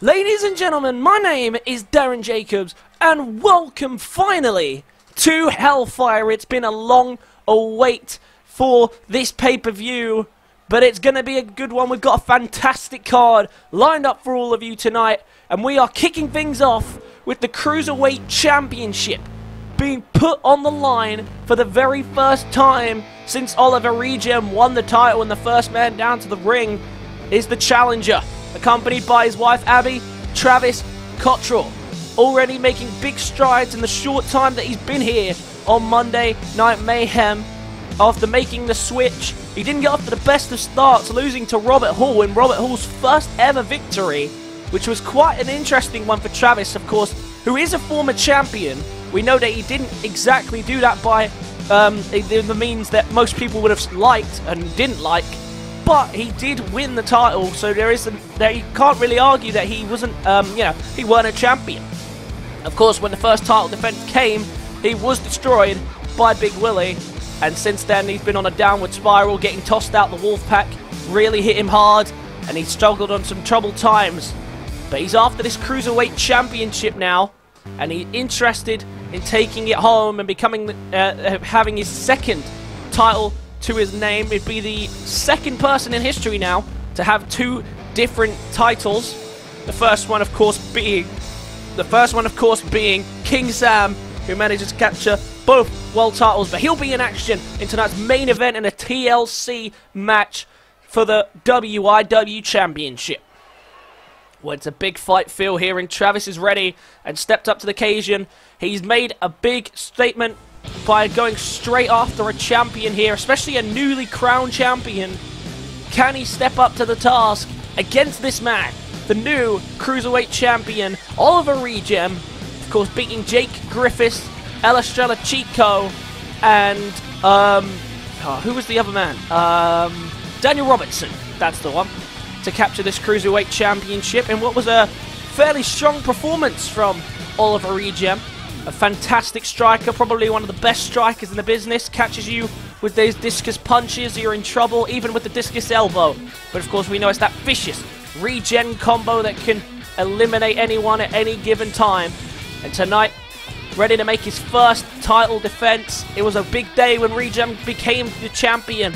Ladies and gentlemen, my name is Darren Jacobs, and welcome finally to Hellfire. It's been a long await for this pay-per-view, but it's going to be a good one. We've got a fantastic card lined up for all of you tonight, and we are kicking things off with the Cruiserweight Championship being put on the line for the very first time since Regem won the title, and the first man down to the ring is the challenger, accompanied by his wife Abby, Travis, Cotterrell, already making big strides in the short time that he's been here on Monday Night Mayhem. After making the switch, he didn't get off to the best of starts, losing to Robert Hall in Robert Hall's first ever victory, which was quite an interesting one for Travis, of course, who is a former champion. We know that he didn't exactly do that by the means that most people would have liked and didn't like, but he did win the title, so you can't really argue that he wasn't, he weren't a champion. Of course, when the first title defense came, he was destroyed by Big Willie, and since then he's been on a downward spiral, getting tossed out the Wolfe pack, really hit him hard, and he's struggled on some troubled times. But he's after this Cruiserweight Championship now, and he's interested in taking it home and becoming, having his second title to his name. It'd be the second person in history now to have two different titles. The first one, of course, being King Sam, who manages to capture both world titles. But he'll be in action in tonight's main event in a TLC match for the WIW Championship. Well, it's a big fight feel here, and Travis is ready and stepped up to the occasion. He's made a big statement by going straight after a champion here, especially a newly crowned champion. Can he step up to the task against this man, the new Cruiserweight champion, Regem, of course, beating Jake Griffiths, El Estrella Chico, and, who was the other man? Daniel Robertson, that's the one, to capture this Cruiserweight Championship in what was a fairly strong performance from Regem. A fantastic striker, probably one of the best strikers in the business. Catches you with those discus punches, you're in trouble, even with the discus elbow. But of course we know it's that vicious regen combo that can eliminate anyone at any given time. And tonight, ready to make his first title defense. It was a big day when Regem became the champion.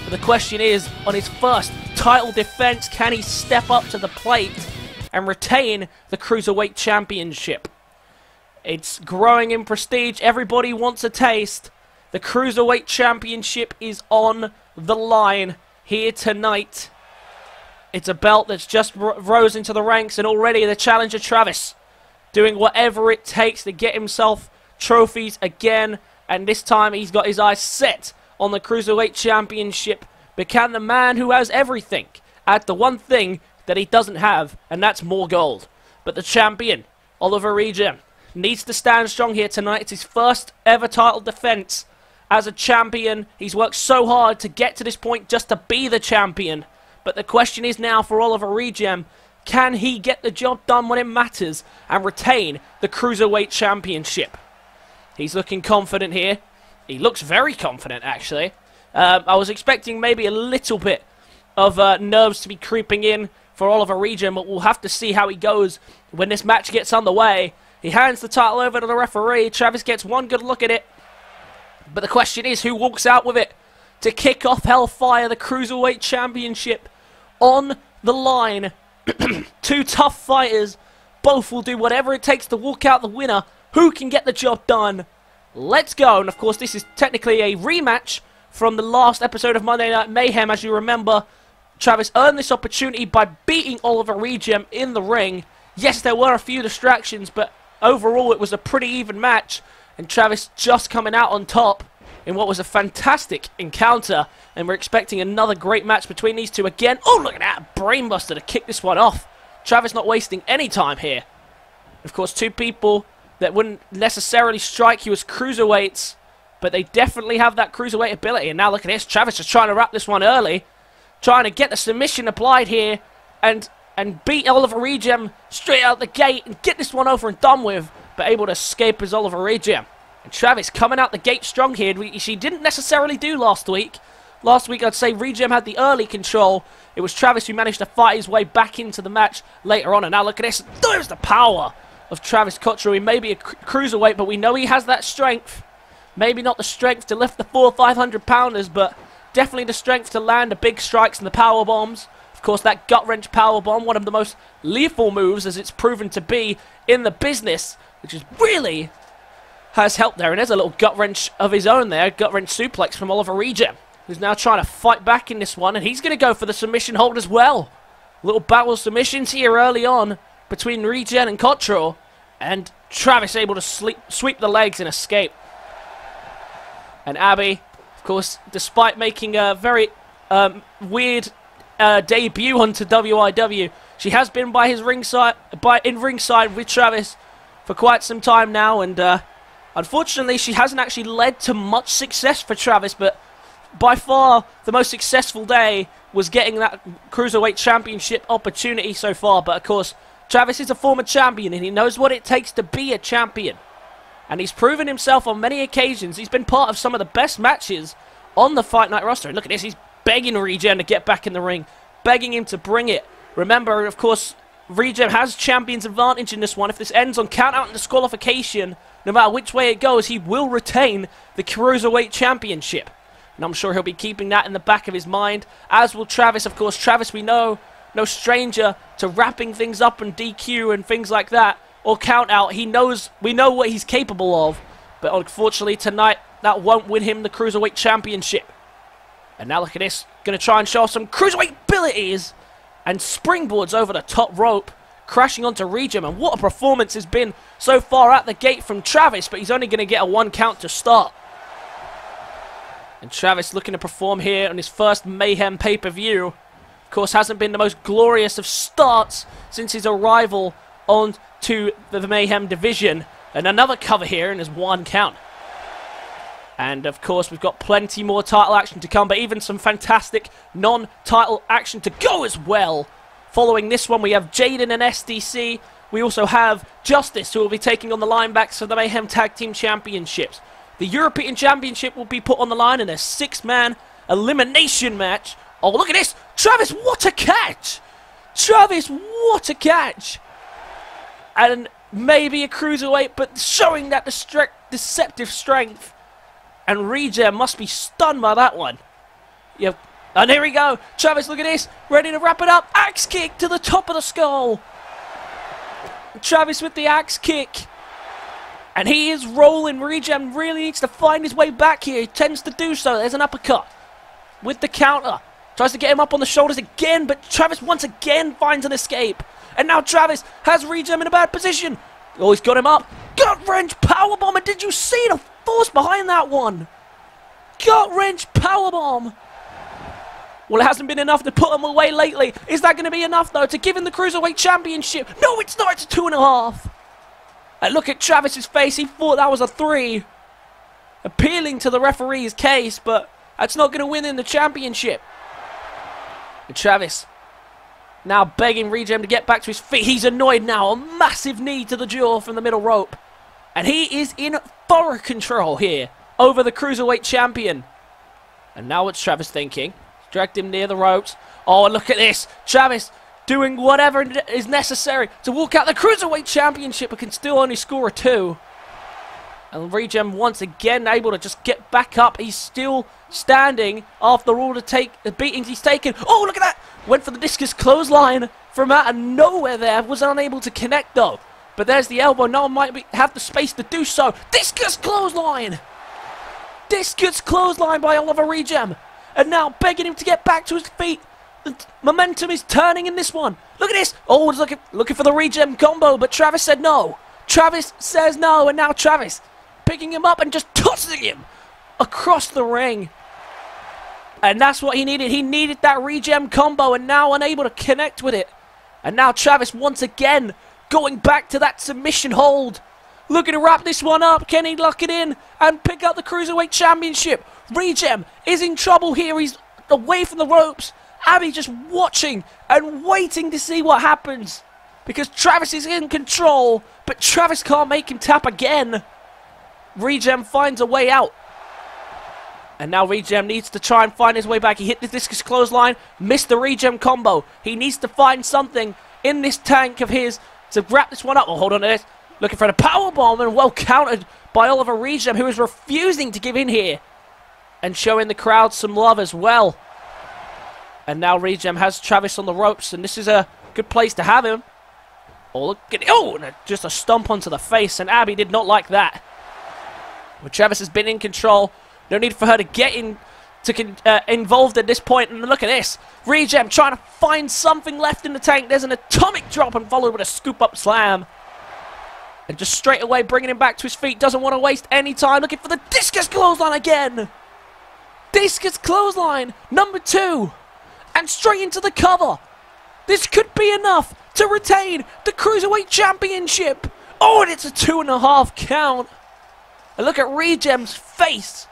But the question is, on his first title defense, can he step up to the plate and retain the Cruiserweight Championship? It's growing in prestige. Everybody wants a taste. The Cruiserweight Championship is on the line here tonight. It's a belt that's just rose into the ranks, and already the challenger Travis doing whatever it takes to get himself trophies again. And this time he's got his eyes set on the Cruiserweight Championship. But can the man who has everything add the one thing that he doesn't have, and that's more gold? But the champion, Regem, needs to stand strong here tonight. It's his first ever title defense as a champion. He's worked so hard to get to this point just to be the champion. But the question is now for Regem, can he get the job done when it matters and retain the Cruiserweight Championship? He's looking confident here. He looks very confident, actually. I was expecting maybe a little bit of nerves to be creeping in for Regem, but we'll have to see how he goes when this match gets underway. He hands the title over to the referee. Travis gets one good look at it. But the question is, who walks out with it to kick off Hellfire, the Cruiserweight Championship on the line? Two tough fighters. Both will do whatever it takes to walk out the winner. Who can get the job done? Let's go. And of course, this is technically a rematch from the last episode of Monday Night Mayhem. As you remember, Travis earned this opportunity by beating Regem in the ring. Yes, there were a few distractions, but overall, it was a pretty even match, and Travis just coming out on top in what was a fantastic encounter, and we're expecting another great match between these two again. Oh, look at that brainbuster to kick this one off. Travis not wasting any time here. Of course, two people that wouldn't necessarily strike you as cruiserweights, but they definitely have that cruiserweight ability. And now look at this, Travis just trying to wrap this one early, trying to get the submission applied here, and beat Regem straight out the gate and get this one over and done with, but able to escape as Regem. And Travis coming out the gate strong here, which he didn't necessarily do last week, last week, I'd say Regem had the early control. It was Travis who managed to fight his way back into the match later on. And now look at this. There's the power of Travis Cotterrell. He may be a cruiserweight, but we know he has that strength. Maybe not the strength to lift the 4 500-pounders, but definitely the strength to land the big strikes and the power bombs. Of course, that gut wrench power bomb, one of the most lethal moves as it's proven to be in the business, which is really has helped there. And there's a little gut wrench of his own there, gut wrench suplex from Oliver Regem, who's now trying to fight back in this one, and he's going to go for the submission hold as well. Little battle of submissions here early on between Regem and Cotterrell, and Travis able to sweep the legs and escape. And Abby, of course, despite making a very weird debut onto WIW, she has been by his ringside with Travis for quite some time now, and unfortunately she hasn't actually led to much success for Travis, but by far the most successful day was getting that Cruiserweight Championship opportunity so far. But of course, Travis is a former champion and he knows what it takes to be a champion. And he's proven himself on many occasions. He's been part of some of the best matches on the Fight Night roster. And look at this, he's begging Regem to get back in the ring, begging him to bring it. Remember, of course, Regem has champion's advantage in this one. If this ends on count-out and disqualification, no matter which way it goes, he will retain the Cruiserweight Championship. And I'm sure he'll be keeping that in the back of his mind, as will Travis. Of course, Travis, we know, no stranger to wrapping things up and DQ and things like that, or count out. We know what he's capable of, but unfortunately tonight that won't win him the Cruiserweight Championship. And now look at this, gonna try and show off some Cruiserweight abilities, and springboards over the top rope, crashing onto Regem. And what a performance has been so far at the gate from Travis, but he's only gonna get a 1 count to start. And Travis looking to perform here on his first Mayhem pay-per-view. Of course, hasn't been the most glorious of starts since his arrival onto the Mayhem division. And another cover here and his 1 count. And of course, we've got plenty more title action to come, but even some fantastic non-title action to go as well. Following this one, we have Jayden and SDC. We also have Justice, who will be taking on the Linebacks for the Mayhem Tag Team Championships. The European Championship will be put on the line in a 6-man elimination match. Oh, look at this! Travis, what a catch! Travis, what a catch! And maybe a cruiserweight, but showing that deceptive strength. And Regem must be stunned by that one. Yep. And here we go. Travis, look at this. Ready to wrap it up. Axe kick to the top of the skull. Travis with the axe kick. And he is rolling. Regem really needs to find his way back here. He tends to do so. There's an uppercut with the counter. Tries to get him up on the shoulders again, but Travis once again finds an escape. And now Travis has Regem in a bad position. Oh, he's got him up. Gut wrench powerbomb. And did you see the force behind that one? Gut wrench powerbomb. Well, it hasn't been enough to put him away lately. Is that going to be enough, though, to give him the Cruiserweight Championship? No, it's not. It's a 2.5. And look at Travis's face. He thought that was a 3. Appealing to the referee's case, but that's not going to win him the championship. And Travis now begging Regem to get back to his feet. He's annoyed now. A massive knee to the jaw from the middle rope. And he is in thorough control here over the Cruiserweight Champion. And now what's Travis thinking? Dragged him near the ropes. Oh, and look at this. Travis doing whatever is necessary to walk out the Cruiserweight Championship, but can still only score a 2. And Regem once again able to just get back up. He's still standing after all the beatings he's taken. Oh, look at that. Went for the discus clothesline from out of nowhere there. Was unable to connect, though. But there's the elbow. No one might have the space to do so. Discus clothesline. Discus clothesline by Oliver Regem. And now begging him to get back to his feet. The momentum is turning in this one. Look at this. Oh, looking for the Regem combo, but Travis said no. Travis says no, and now Travis picking him up and just tossing him across the ring. And that's what he needed. He needed that Regem combo, and now unable to connect with it. And now Travis once again going back to that submission hold. Looking to wrap this one up. Can he lock it in and pick up the Cruiserweight Championship? Regem is in trouble here. He's away from the ropes. Abby just watching and waiting to see what happens. Because Travis is in control, but Travis can't make him tap again. Regem finds a way out. And now Regem needs to try and find his way back. He hit the discus clothesline, missed the Regem combo. He needs to find something in this tank of his to wrap this one up. Oh, hold on to this. Looking for the powerbomb, and well countered by Oliver Regem, who is refusing to give in here. And showing the crowd some love as well. And now Regem has Travis on the ropes, and this is a good place to have him. Oh, look at it. Oh, and just a stomp onto the face, and Abby did not like that. But Travis has been in control. No need for her to get involved at this point. And look at this. Regem trying to find something left in the tank. There's an atomic drop and followed with a scoop-up slam. And just straight away bringing him back to his feet. Doesn't want to waste any time. Looking for the discus clothesline again. Discus clothesline, number 2. And straight into the cover. This could be enough to retain the Cruiserweight Championship. Oh, and it's a 2.5 count. And look at Regem's face.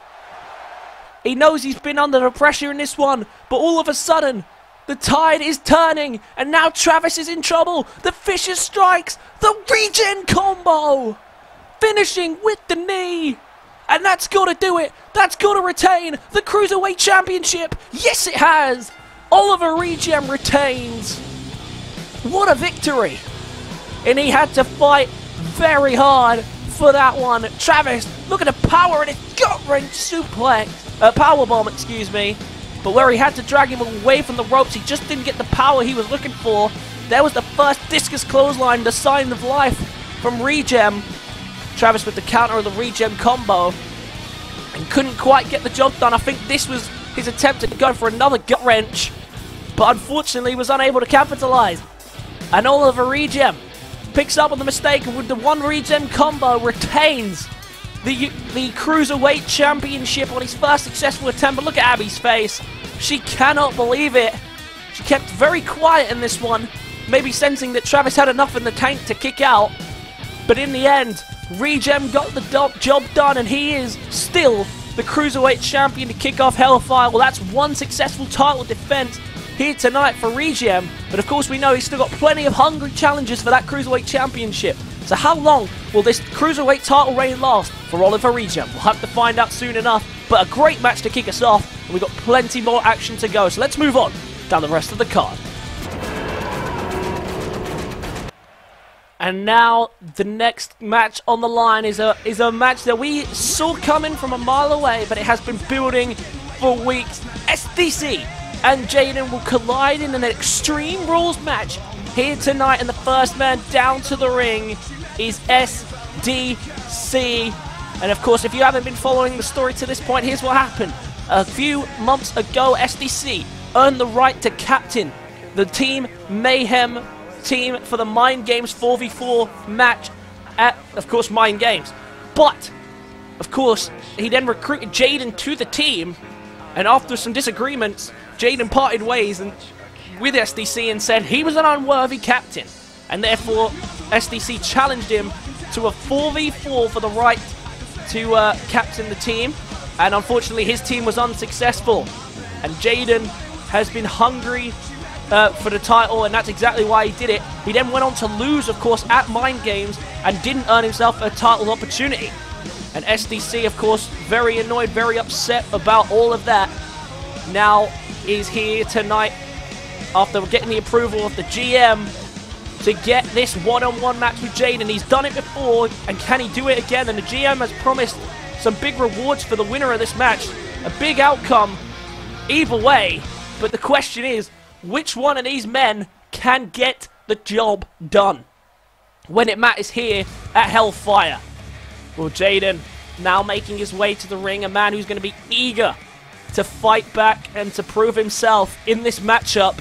He knows he's been under the pressure in this one, but all of a sudden, the tide is turning, and now Travis is in trouble. The Fisher strikes, the Regen combo, finishing with the knee. And that's got to do it. That's got to retain the Cruiserweight Championship. Yes, it has. Oliver Regem retains. What a victory. And he had to fight very hard for that one. Travis, look at the power in his gut-wrench suplex. Powerbomb, excuse me. But where he had to drag him away from the ropes, he just didn't get the power he was looking for. There was the first discus clothesline, the sign of life from Regem. Travis with the counter of the Regem combo. And couldn't quite get the job done. I think this was his attempt to go for another gut wrench. But unfortunately was unable to capitalize. And Oliver Regem picks up on the mistake, and with the one Regem combo retains the Cruiserweight Championship on his first successful attempt. But look at Abby's face. She cannot believe it. She kept very quiet in this one, maybe sensing that Travis had enough in the tank to kick out. But in the end, Regem got the job done, and he is still the Cruiserweight Champion to kick off Hellfire. Well, that's one successful title defense here tonight for Regem. But of course, we know he's still got plenty of hungry challenges for that Cruiserweight Championship. So how long will this Cruiserweight title reign last for Oliver Regem? We'll have to find out soon enough. But a great match to kick us off, and we've got plenty more action to go. So let's move on down the rest of the card. And now the next match on the line is a match that we saw coming from a mile away, but it has been building for weeks. SDC and Jayden will collide in an Extreme Rules match here tonight, and the first man down to the ring is SDC. And of course, if you haven't been following the story to this point, here's what happened. A few months ago, SDC earned the right to captain the Team Mayhem team for the Mind Games 4v4 match at, of course, Mind Games. But, of course, he then recruited Jayden to the team, and after some disagreements, Jayden parted ways with SDC and said he was an unworthy captain, and therefore SDC challenged him to a 4v4 for the right to captain the team, and unfortunately his team was unsuccessful, and Jayden has been hungry for the title, and that's exactly why he did it. He then went on to lose, of course, at Mind Games, and didn't earn himself a title opportunity. And SDC, of course, very annoyed, very upset about all of that, now is here tonight after getting the approval of the GM to get this one-on-one match with Jayden. He's done it before, and can he do it again? And the GM has promised some big rewards for the winner of this match. A big outcome either way, but the question is, which one of these men can get the job done when it matters here at Hellfire? Well, Jayden now making his way to the ring, a man who's going to be eager to fight back and to prove himself in this matchup.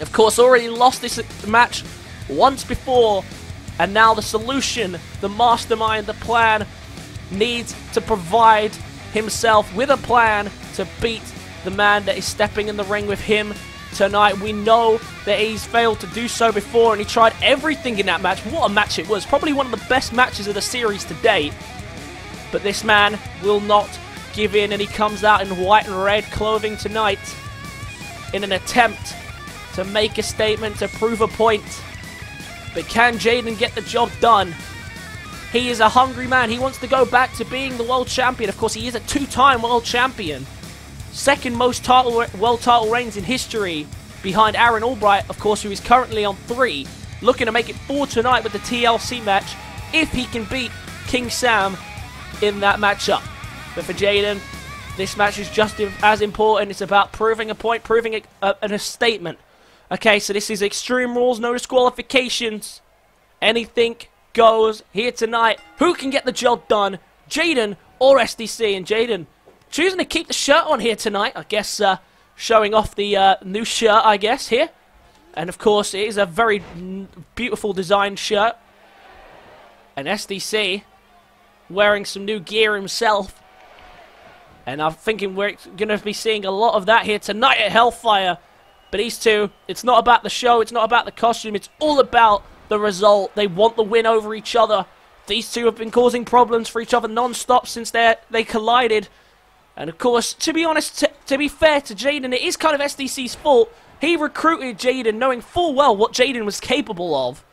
Of course, already lost this match once before, and now the solution, the mastermind, the plan, needs to provide himself with a plan to beat the man that is stepping in the ring with him tonight. We know that he's failed to do so before, and he tried everything in that match. What a match it was. Probably one of the best matches of the series to date. But this man will not give in, and he comes out in white and red clothing tonight in an attempt to make a statement, to prove a point. But can Jayden get the job done? He is a hungry man. He wants to go back to being the world champion. Of course, he is a 2-time world champion. Second most world title reigns in history, behind Aaron Albright, of course, who is currently on 3. Looking to make it 4 tonight with the TLC match, if he can beat King Sam in that matchup. But for Jayden, this match is just as important. It's about proving a point, proving a statement. Okay, so this is Extreme Rules, no disqualifications. Anything goes here tonight. Who can get the job done? Jayden or SDC? And Jayden choosing to keep the shirt on here tonight. I guess showing off the new shirt, I guess, here. And of course, it is a very beautiful designed shirt. And SDC wearing some new gear himself. And I'm thinking we're going to be seeing a lot of that here tonight at Hellfire. But these two, it's not about the show, it's not about the costume, it's all about the result. They want the win over each other. These two have been causing problems for each other non-stop since they collided. And of course, to be honest, to be fair to Jayden, it is kind of SDC's fault. He recruited Jayden knowing full well what Jayden was capable of.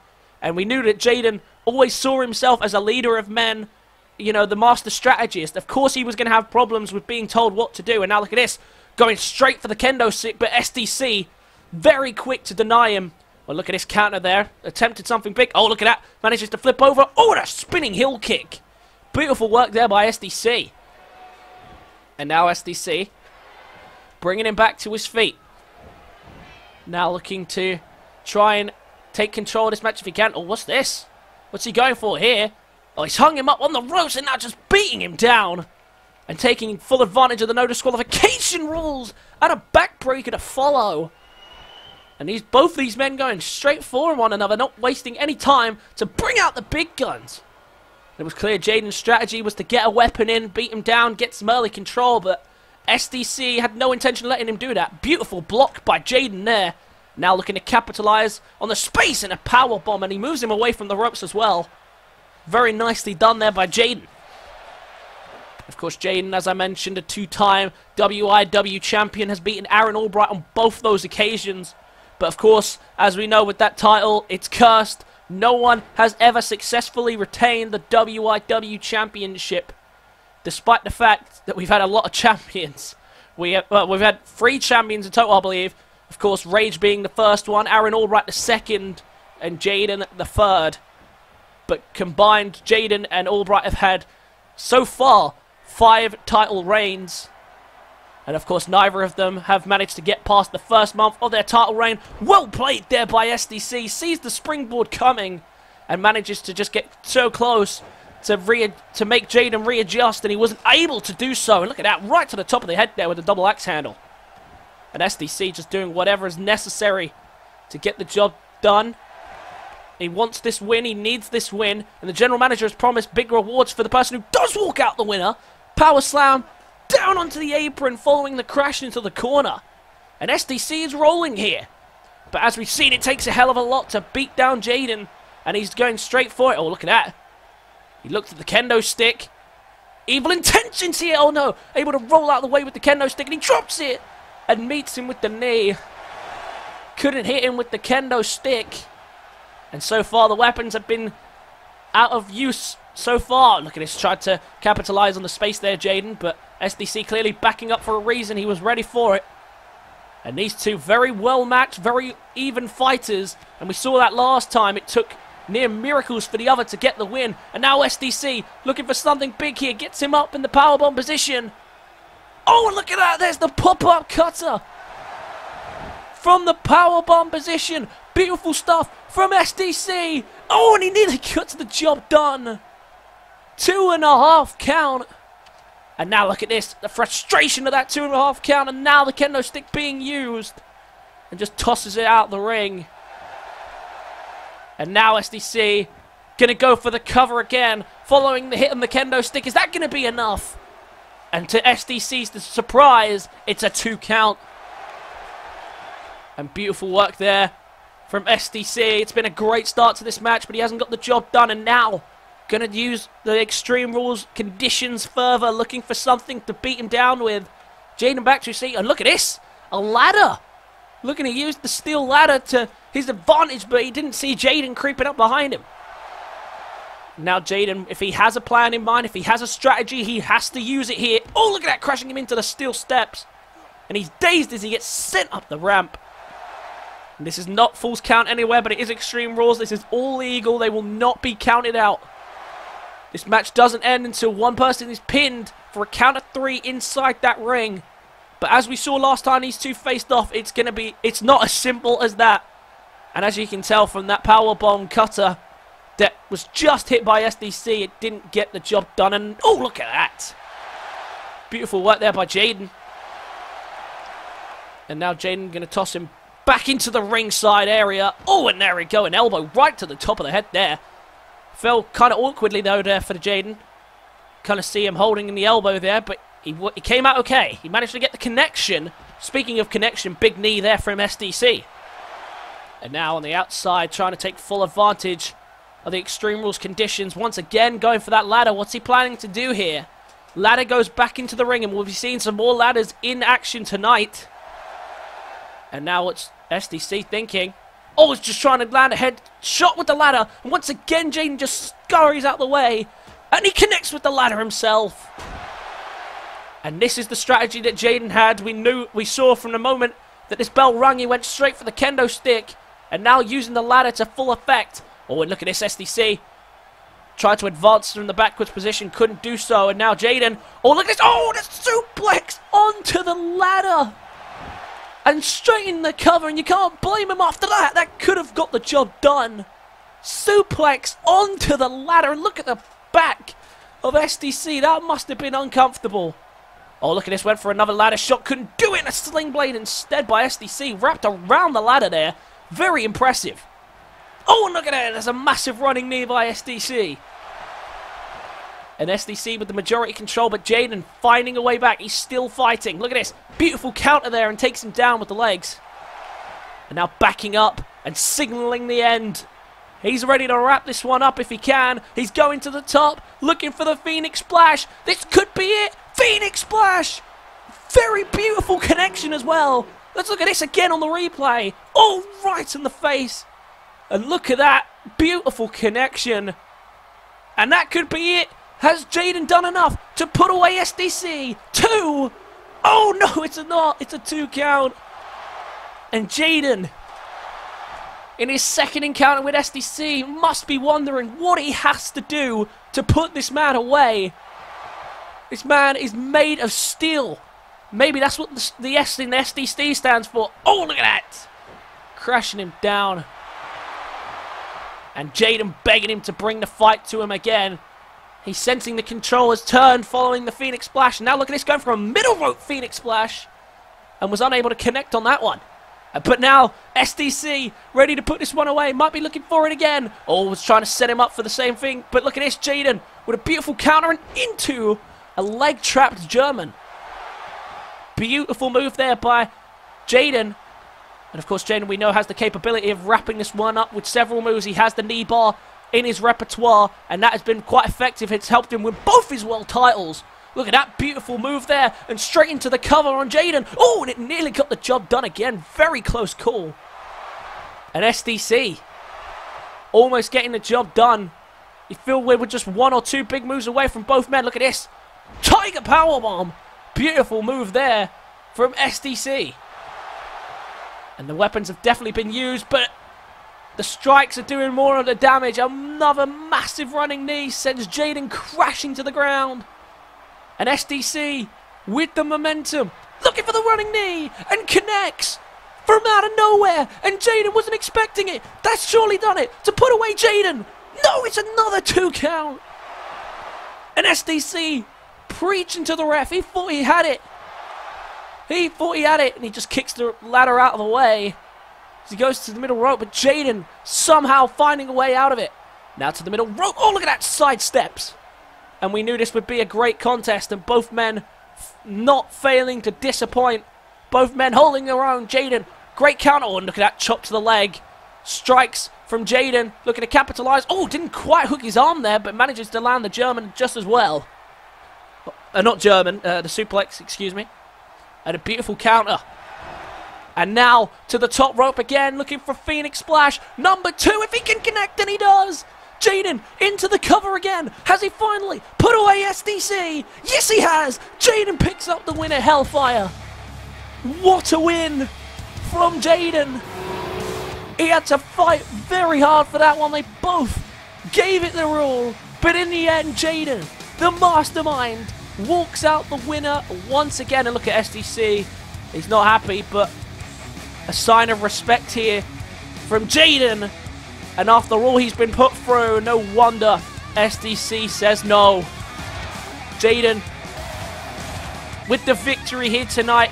And we knew that Jayden always saw himself as a leader of men, you know, the master strategist. Of course he was going to have problems with being told what to do. And now look at this, going straight for the kendo stick, but SDC very quick to deny him. Well, look at this counter there. Attempted something big. Oh, look at that. Manages to flip over. Oh, and a spinning heel kick. Beautiful work there by SDC. And now SDC bringing him back to his feet. Now looking to try and take control of this match if he can. Oh, what's this? What's he going for here? Oh, he's hung him up on the ropes and now just beating him down. And taking full advantage of the no disqualification rules. And a backbreaker to follow. And both these men going straight for one another, not wasting any time to bring out the big guns. It was clear Jayden's strategy was to get a weapon in, beat him down, get some early control, but SDC had no intention of letting him do that. Beautiful block by Jayden there. Now looking to capitalize on the space and a power bomb, and he moves him away from the ropes as well. Very nicely done there by Jayden. Of course, Jayden, as I mentioned, a 2-time WIW champion, has beaten Aaron Albright on both those occasions. But of course, as we know with that title, it's cursed. No one has ever successfully retained the WIW Championship, despite the fact that we've had a lot of champions. We've had 3 champions in total, I believe. Of course, Rage being the first one, Aaron Albright the second, and Jayden the third. But combined, Jayden and Albright have had, so far, 5 title reigns. And of course, neither of them have managed to get past the first month of their title reign. Well played there by SDC. Sees the springboard coming and manages to just get so close to make Jayden readjust, and he wasn't able to do so. And look at that, right to the top of the head there with the double axe handle. And SDC just doing whatever is necessary to get the job done. He wants this win, he needs this win, and the general manager has promised big rewards for the person who does walk out the winner. Power slam down onto the apron following the crash into the corner. And SDC is rolling here. But as we've seen, it takes a hell of a lot to beat down Jayden, and he's going straight for it. Oh, look at that. He looked at the kendo stick. Evil intentions here. Oh no, able to roll out of the way with the kendo stick, and he drops it and meets him with the knee. Couldn't hit him with the kendo stick. And so far, the weapons have been out of use so far. Look at this, tried to capitalize on the space there, Jayden, but SDC clearly backing up for a reason. He was ready for it. And these two very well matched, very even fighters. And we saw that last time. It took near miracles for the other to get the win. And now SDC looking for something big here. Gets him up in the powerbomb position. Oh, look at that. There's the pop-up cutter. From the powerbomb position. Beautiful stuff from SDC. Oh, and he nearly gets the job done. 2.5 count. And now look at this. The frustration of that 2.5 count. And now the kendo stick being used. And just tosses it out the ring. And now SDC going to go for the cover again. Following the hit on the kendo stick. Is that going to be enough? And to SDC's surprise, it's a 2 count. And beautiful work there from SDC. It's been a great start to this match, but he hasn't got the job done. And now, going to use the Extreme Rules conditions further, looking for something to beat him down with. Jayden back to his seat, and look at this, a ladder. Looking to use the steel ladder to his advantage, but he didn't see Jayden creeping up behind him. Now Jayden, if he has a plan in mind, if he has a strategy, he has to use it here. Oh, look at that, crashing him into the steel steps. And he's dazed as he gets sent up the ramp. And this is not false count anywhere, but it is Extreme Rules. This is all legal. They will not be counted out. This match doesn't end until one person is pinned for a count of 3 inside that ring. But as we saw last time these two faced off, it's not as simple as that. And as you can tell from that powerbomb cutter that was just hit by SDC, it didn't get the job done. And oh, look at that. Beautiful work there by Jayden. And now Jayden going to toss him back into the ringside area. Oh, and there we go. An elbow right to the top of the head there. Fell kind of awkwardly though there for the Jayden. Kind of see him holding in the elbow there, but he came out okay. He managed to get the connection. Speaking of connection, big knee there from SDC. And now on the outside, trying to take full advantage of the Extreme Rules conditions. Once again, going for that ladder. What's he planning to do here? Ladder goes back into the ring, and we'll be seeing some more ladders in action tonight. And now what's SDC thinking? Oh, it's just trying to land a head shot with the ladder. And once again, Jayden just scurries out the way. And he connects with the ladder himself. And this is the strategy that Jayden had. We saw from the moment that this bell rung, he went straight for the kendo stick. And now using the ladder to full effect. Oh, and look at this, SDC. Tried to advance from the backwards position, couldn't do so. And now Jayden. Oh, look at this. Oh, the suplex onto the ladder. And straight in the cover, and you can't blame him after that. That could have got the job done. Suplex onto the ladder, and look at the back of SDC. That must have been uncomfortable. Oh, look at this. Went for another ladder shot. Couldn't do it. And a sling blade instead by SDC. Wrapped around the ladder there. Very impressive. Oh, and look at that. There's a massive running knee by SDC. And SDC with the majority control, but Jayden finding a way back. He's still fighting. Look at this. Beautiful counter there and takes him down with the legs. And now backing up and signaling the end. He's ready to wrap this one up if he can. He's going to the top, looking for the Phoenix Splash. This could be it. Phoenix Splash. Very beautiful connection as well. Let's look at this again on the replay. Oh, right in the face. And look at that. Beautiful connection. And that could be it. Has Jayden done enough to put away SDC? 2. Oh, no, it's not. It's a 2 count. And Jayden, in his second encounter with SDC, must be wondering what he has to do to put this man away. This man is made of steel. Maybe that's what the S in SDC stands for. Oh, look at that. Crashing him down. And Jayden begging him to bring the fight to him again. He's sensing the controller's turn following the Phoenix Splash. And now look at this, going for a middle rope Phoenix Splash. And was unable to connect on that one. But now SDC ready to put this one away. Might be looking for it again. Oh, was trying to set him up for the same thing. But look at this, Jayden with a beautiful counter and into a leg-trapped German. Beautiful move there by Jayden. And of course, Jayden, we know, has the capability of wrapping this one up with several moves. He has the knee bar in his repertoire, and that has been quite effective. It's helped him win both his world titles. Look at that beautiful move there, and straight into the cover on Jayden. Oh, and it nearly got the job done again. Very close call. And SDC almost getting the job done. You feel we're just 1 or 2 big moves away from both men. Look at this. Tiger Powerbomb. Beautiful move there from SDC. And the weapons have definitely been used, but the strikes are doing more of the damage. Another massive running knee sends Jayden crashing to the ground. And SDC with the momentum, looking for the running knee, and connects from out of nowhere. And Jayden wasn't expecting it. That's surely done it to put away Jayden. No, it's another 2 count. And SDC preaching to the ref. He thought he had it. He thought he had it, and he just kicks the ladder out of the way. He goes to the middle rope, but Jayden somehow finding a way out of it. Now to the middle rope. Oh, look at that, side steps. And we knew this would be a great contest, and both men not failing to disappoint. Both men holding their own. Jayden, great counter. Oh, and look at that chop to the leg. Strikes from Jayden, looking to capitalize. Oh, didn't quite hook his arm there, but manages to land the German just as well. Not German, the suplex, excuse me. And a beautiful counter. And now to the top rope again, looking for Phoenix Splash. Number 2, if he can connect, and he does. Jayden into the cover again. Has he finally put away SDC? Yes, he has. Jayden picks up the win at Hellfire. What a win from Jayden. He had to fight very hard for that one. They both gave it their all. But in the end, Jayden, the mastermind, walks out the winner once again. And look at SDC. He's not happy, but a sign of respect here from Jayden. And after all he's been put through, no wonder SDC says no. Jayden with the victory here tonight.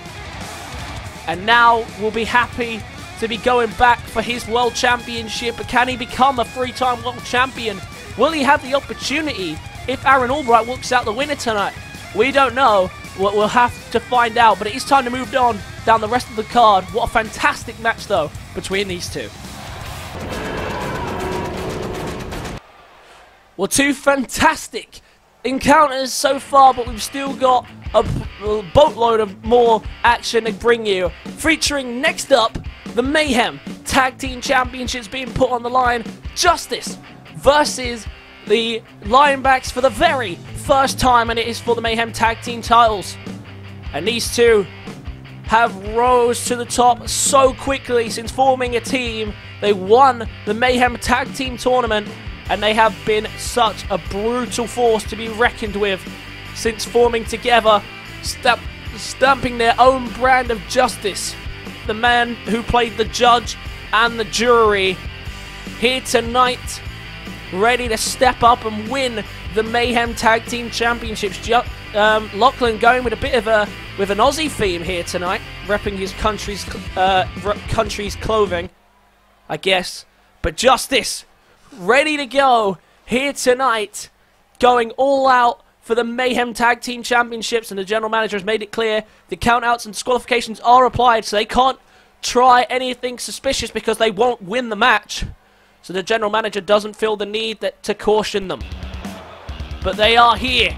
And now will be happy to be going back for his World Championship. But can he become a 3-time World Champion? Will he have the opportunity if Aaron Albright walks out the winner tonight? We don't know. We'll have to find out. But it is time to move on down the rest of the card. What a fantastic match, though, between these two. Well, two fantastic encounters so far, but we've still got a boatload of more action to bring you. Featuring next up, the Mayhem Tag Team Championships being put on the line. Justice versus the Linebacks for the very first time, and it is for the Mayhem Tag Team titles. And these two have rose to the top so quickly since forming a team. They won the Mayhem Tag Team Tournament, and they have been such a brutal force to be reckoned with since forming together, stamping their own brand of justice. The man who played the judge and the jury here tonight, ready to step up and win the Mayhem Tag Team Championships. Lachlan going with a bit of an Aussie theme here tonight, repping his country's clothing, I guess. But Justice, ready to go here tonight, going all out for the Mayhem Tag Team Championships, and the general manager has made it clear the countouts and disqualifications are applied, so they can't try anything suspicious because they won't win the match. So the general manager doesn't feel the need to caution them. But they are here.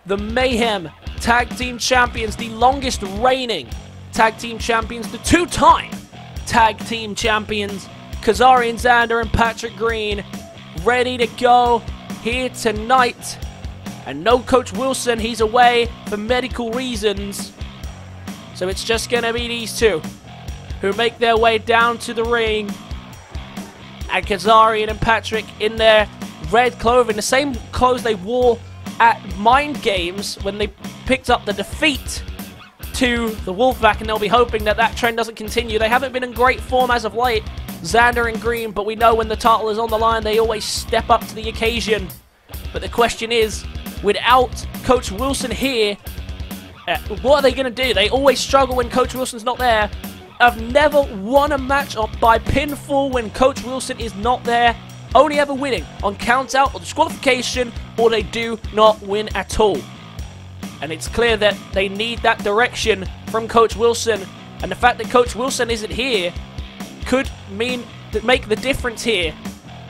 The Mayhem Tag Team Champions, the longest reigning Tag Team Champions, the two-time Tag Team Champions, Kazarian Sandra and Patrick Green, ready to go here tonight. And no Coach Wilson, he's away for medical reasons. So it's just going to be these two who make their way down to the ring. And Kazarian and Patrick in their red clothing, the same clothes they wore at Mind Games when they picked up the defeat to the Wolfe back, and they'll be hoping that that trend doesn't continue. They haven't been in great form as of late, Xander and Green, but we know when the title is on the line, they always step up to the occasion. But the question is, without Coach Wilson here, what are they going to do? They always struggle when Coach Wilson's not there. I've never won a match by pinfall when Coach Wilson is not there. Only ever winning on countout or disqualification, or they do not win at all. And it's clear that they need that direction from Coach Wilson. And the fact that Coach Wilson isn't here could make the difference here.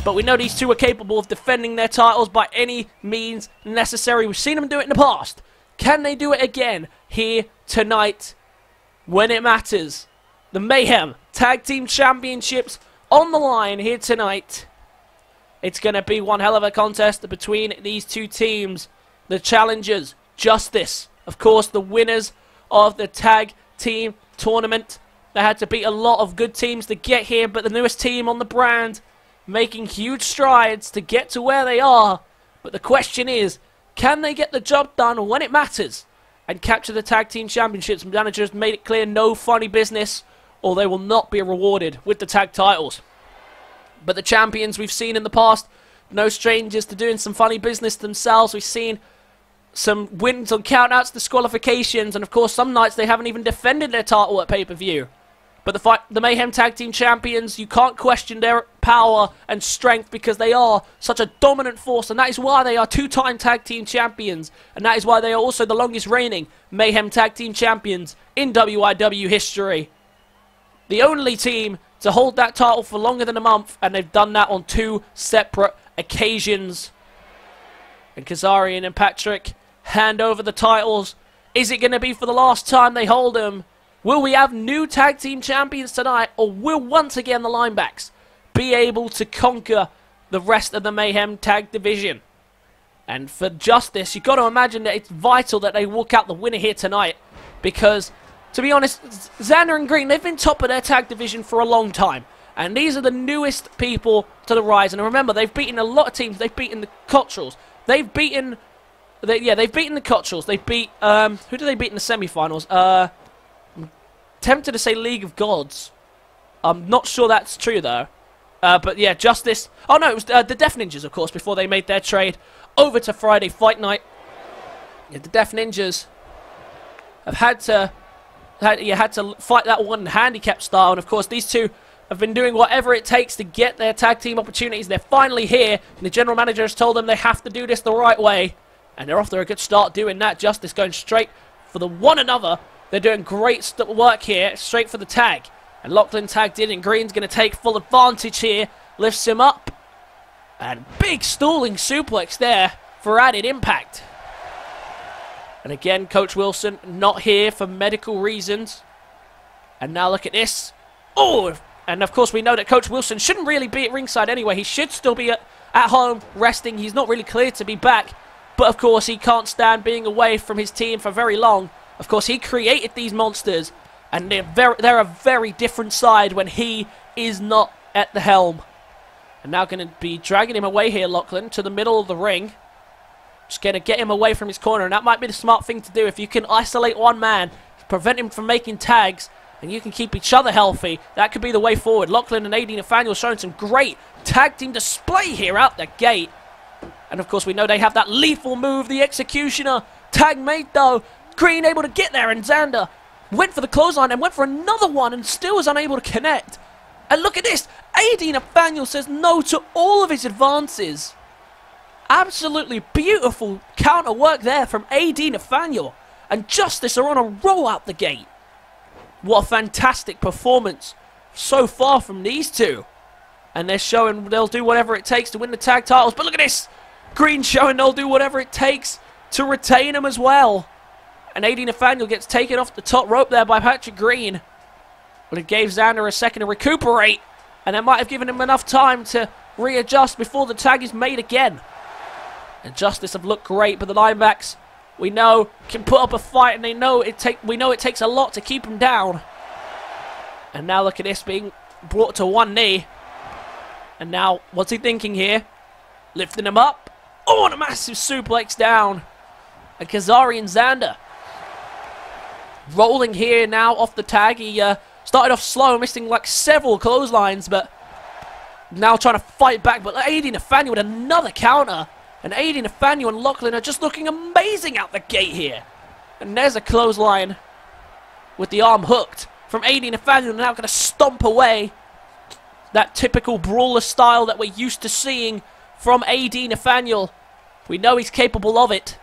But we know these two are capable of defending their titles by any means necessary. We've seen them do it in the past. Can they do it again here tonight when it matters? The Mayhem Tag Team Championships on the line here tonight. It's going to be one hell of a contest between these two teams. The challengers, Justice, of course, the winners of the Tag Team Tournament. They had to beat a lot of good teams to get here, but the newest team on the brand making huge strides to get to where they are. But the question is, can they get the job done when it matters and capture the Tag Team Championships? The manager has made it clear, no funny business, or they will not be rewarded with the tag titles. But the champions we've seen in the past, no strangers to doing some funny business themselves. We've seen some wins on countouts, disqualifications, and of course some nights they haven't even defended their title at pay-per-view. But the Mayhem Tag Team Champions, you can't question their power and strength because they are such a dominant force, and that is why they are two-time Tag Team Champions, and that is why they are also the longest reigning Mayhem Tag Team Champions in WIW history. The only team to hold that title for longer than a month, and they've done that on two separate occasions. And Kazarian and Patrick hand over the titles. Is it going to be for the last time they hold them? Will we have new Tag Team Champions tonight, or will once again the Linebacks be able to conquer the rest of the Mayhem tag division. And for Justice, you've got to imagine that it's vital that they walk out the winner here tonight. Because, to be honest, Xander and Green, they've been top of their tag division for a long time. And these are the newest people to the rise. And remember, they've beaten a lot of teams. They've beaten the Cotterrells. They've beaten... they've beaten the Cotterrells. They beat... who did they beat in the semi-finals? I'm tempted to say League of Gods. I'm not sure that's true, though. But yeah, Justice... Oh, no, it was the Death Ninjas, of course, before they made their trade over to Friday Fight Night. Yeah, the Death Ninjas have had to fight that one handicap style. And, of course, these two have been doing whatever it takes to get their tag team opportunities. They're finally here, and the general manager has told them they have to do this the right way. And they're off to a good start doing that. Justice going straight for the one another. They're doing great work here, straight for the tag. And Lachlan tagged in, and Green's going to take full advantage here. Lifts him up. And big stalling suplex there for added impact. And again, Coach Wilson not here for medical reasons. And now look at this. Oh! And of course we know that Coach Wilson shouldn't really be at ringside anyway. He should still be at home resting. He's not really cleared to be back. But of course he can't stand being away from his team for very long. Of course he created these monsters. And they're a very different side when he is not at the helm. And now going to be dragging him away here, Lachlan, to the middle of the ring. Just going to get him away from his corner. And that might be the smart thing to do. If you can isolate one man, prevent him from making tags, and you can keep each other healthy, that could be the way forward. Lachlan and AD Nathaniel showing some great tag team display here out the gate. And of course we know they have that lethal move, the Executioner. Tag made though. Green able to get there, and Xander went for the clothesline and went for another one and still was unable to connect. And look at this. AD Nathaniel says no to all of his advances. Absolutely beautiful counter work there from AD Nathaniel. And Justice are on a roll out the gate. What a fantastic performance so far from these two. And they're showing they'll do whatever it takes to win the tag titles. But look at this. Green showing they'll do whatever it takes to retain them as well. And AD Nathaniel gets taken off the top rope there by Patrick Green. But it gave Xander a second to recuperate. And that might have given him enough time to readjust before the tag is made again. And Justice have looked great, but the Linebacks, we know, can put up a fight, and we know it takes a lot to keep him down. And now look at this being brought to one knee. And now, what's he thinking here? Lifting him up. Oh, and a massive suplex down. And Kazari and Xander rolling here now off the tag. He started off slow, missing like several clotheslines, but now trying to fight back. But AD Nathaniel with another counter. And AD Nathaniel and Lachlan are just looking amazing out the gate here. And there's a clothesline with the arm hooked from AD Nathaniel. Now going to stomp away that typical brawler style that we're used to seeing from AD Nathaniel. We know he's capable of it.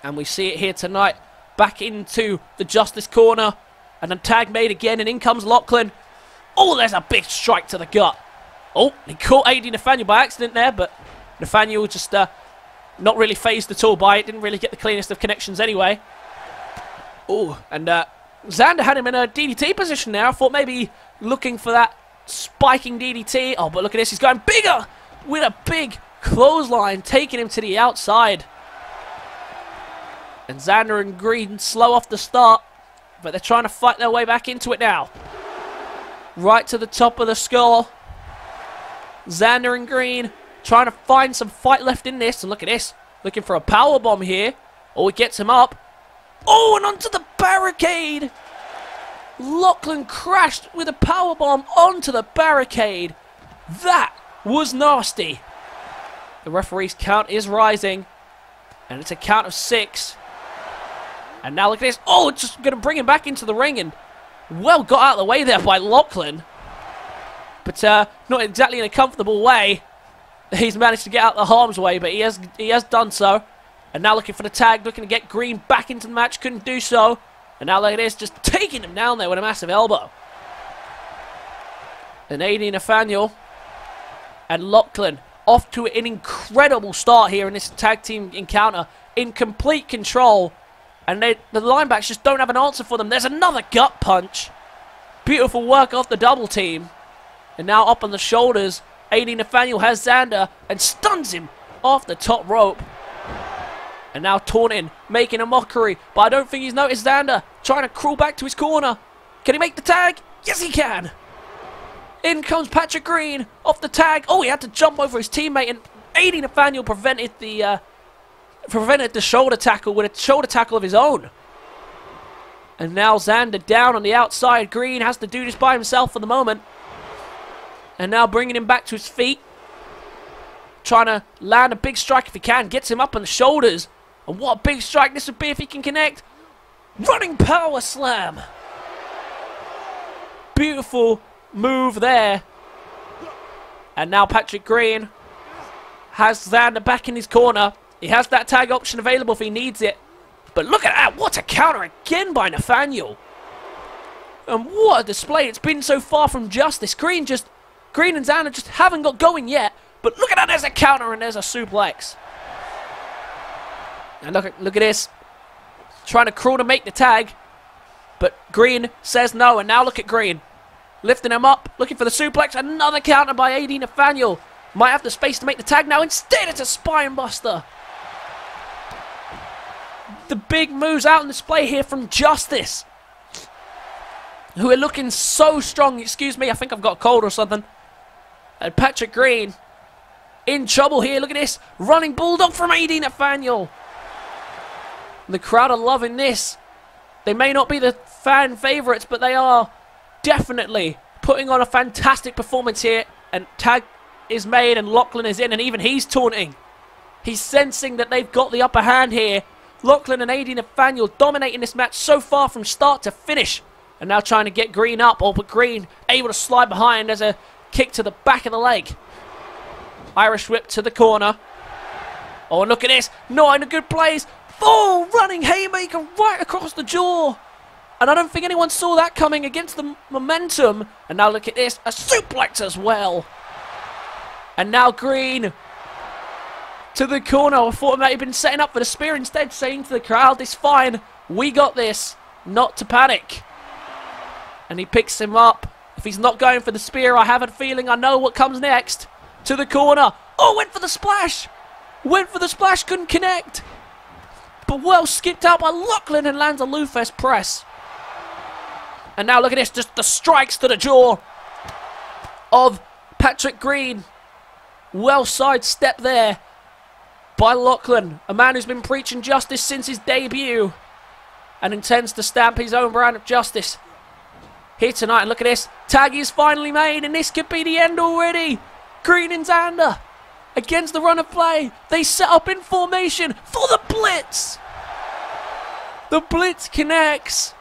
And we see it here tonight. Back into the Justice corner. And a tag made again. And in comes Lachlan. Oh, there's a big strike to the gut. Oh, he caught AD Nathaniel by accident there. But Nathaniel just not really phased at all by it. Didn't really get the cleanest of connections anyway. Oh, and Xander had him in a DDT position there. I thought maybe looking for that spiking DDT. Oh, but look at this. He's going bigger with a big clothesline, taking him to the outside. And Xander and Green slow off the start, but they're trying to fight their way back into it now. Right to the top of the skull. Xander and Green trying to find some fight left in this. And look at this. Looking for a powerbomb here. Oh, it gets him up. Oh, and onto the barricade. Lachlan crashed with a powerbomb onto the barricade. That was nasty. The referee's count is rising. And it's a count of 6. And now look at this. Oh, it's just going to bring him back into the ring. And well got out of the way there by Lachlan. But not exactly in a comfortable way. He's managed to get out the harm's way, but he has done so. And now looking for the tag, looking to get Green back into the match. Couldn't do so. And now look at this, just taking him down there with a massive elbow. And AD Nathaniel and Lachlan off to an incredible start here in this tag team encounter. In complete control. And the Linebacks just don't have an answer for them. There's another gut punch. Beautiful work off the double team. And now up on the shoulders, AD Nathaniel has Xander and stuns him off the top rope. And now taunting, making a mockery, but I don't think he's noticed Xander trying to crawl back to his corner. Can he make the tag? Yes, he can. In comes Patrick Green off the tag. Oh, he had to jump over his teammate, and AD Nathaniel prevented the shoulder tackle with a shoulder tackle of his own. And now Xander down on the outside. Green has to do this by himself for the moment. And now bringing him back to his feet. Trying to land a big strike if he can. Gets him up on the shoulders. And what a big strike this would be if he can connect. Running power slam. Beautiful move there. And now Patrick Green has Xander back in his corner. He has that tag option available if he needs it. But look at that. What a counter again by Nathaniel. And what a display. It's been so far from justice. Green and Xander just haven't got going yet. But look at that. There's a counter and there's a suplex. And look at this. Trying to crawl to make the tag. But Green says no. And now look at Green. Lifting him up. Looking for the suplex. Another counter by AD Nathaniel. Might have the space to make the tag now. Instead, it's a spine buster. The big moves out on display here from Justice, who are looking so strong. Excuse me, I think I've got a cold or something. And Patrick Green in trouble here. Look at this. Running bulldog from AD Nathaniel. The crowd are loving this. They may not be the fan favourites, but they are definitely putting on a fantastic performance here. And tag is made and Lachlan is in, and even he's taunting. He's sensing that they've got the upper hand here. Lachlan and AD Nathaniel dominating this match so far from start to finish. And now trying to get Green up. Oh, but Green able to slide behind as a kick to the back of the leg. Irish whip to the corner. Oh, and look at this. Not in a good place. Oh, running haymaker right across the jaw. And I don't think anyone saw that coming against the momentum. And now look at this. A suplex as well. And now Green to the corner. I thought he might have been setting up for the spear, instead saying to the crowd, it's fine, we got this, not to panic. And he picks him up. If he's not going for the spear, I have a feeling I know what comes next. To the corner. Oh, went for the splash. Went for the splash, couldn't connect. But well skipped out by Lachlan and lands a Lufest press. And now look at this, just the strikes to the jaw of Patrick Green. Well sidestep there by Lachlan, a man who's been preaching justice since his debut and intends to stamp his own brand of justice here tonight. And look at this, tag is finally made, and this could be the end already. Green and Xander against the run of play. They set up in formation for the blitz. The blitz connects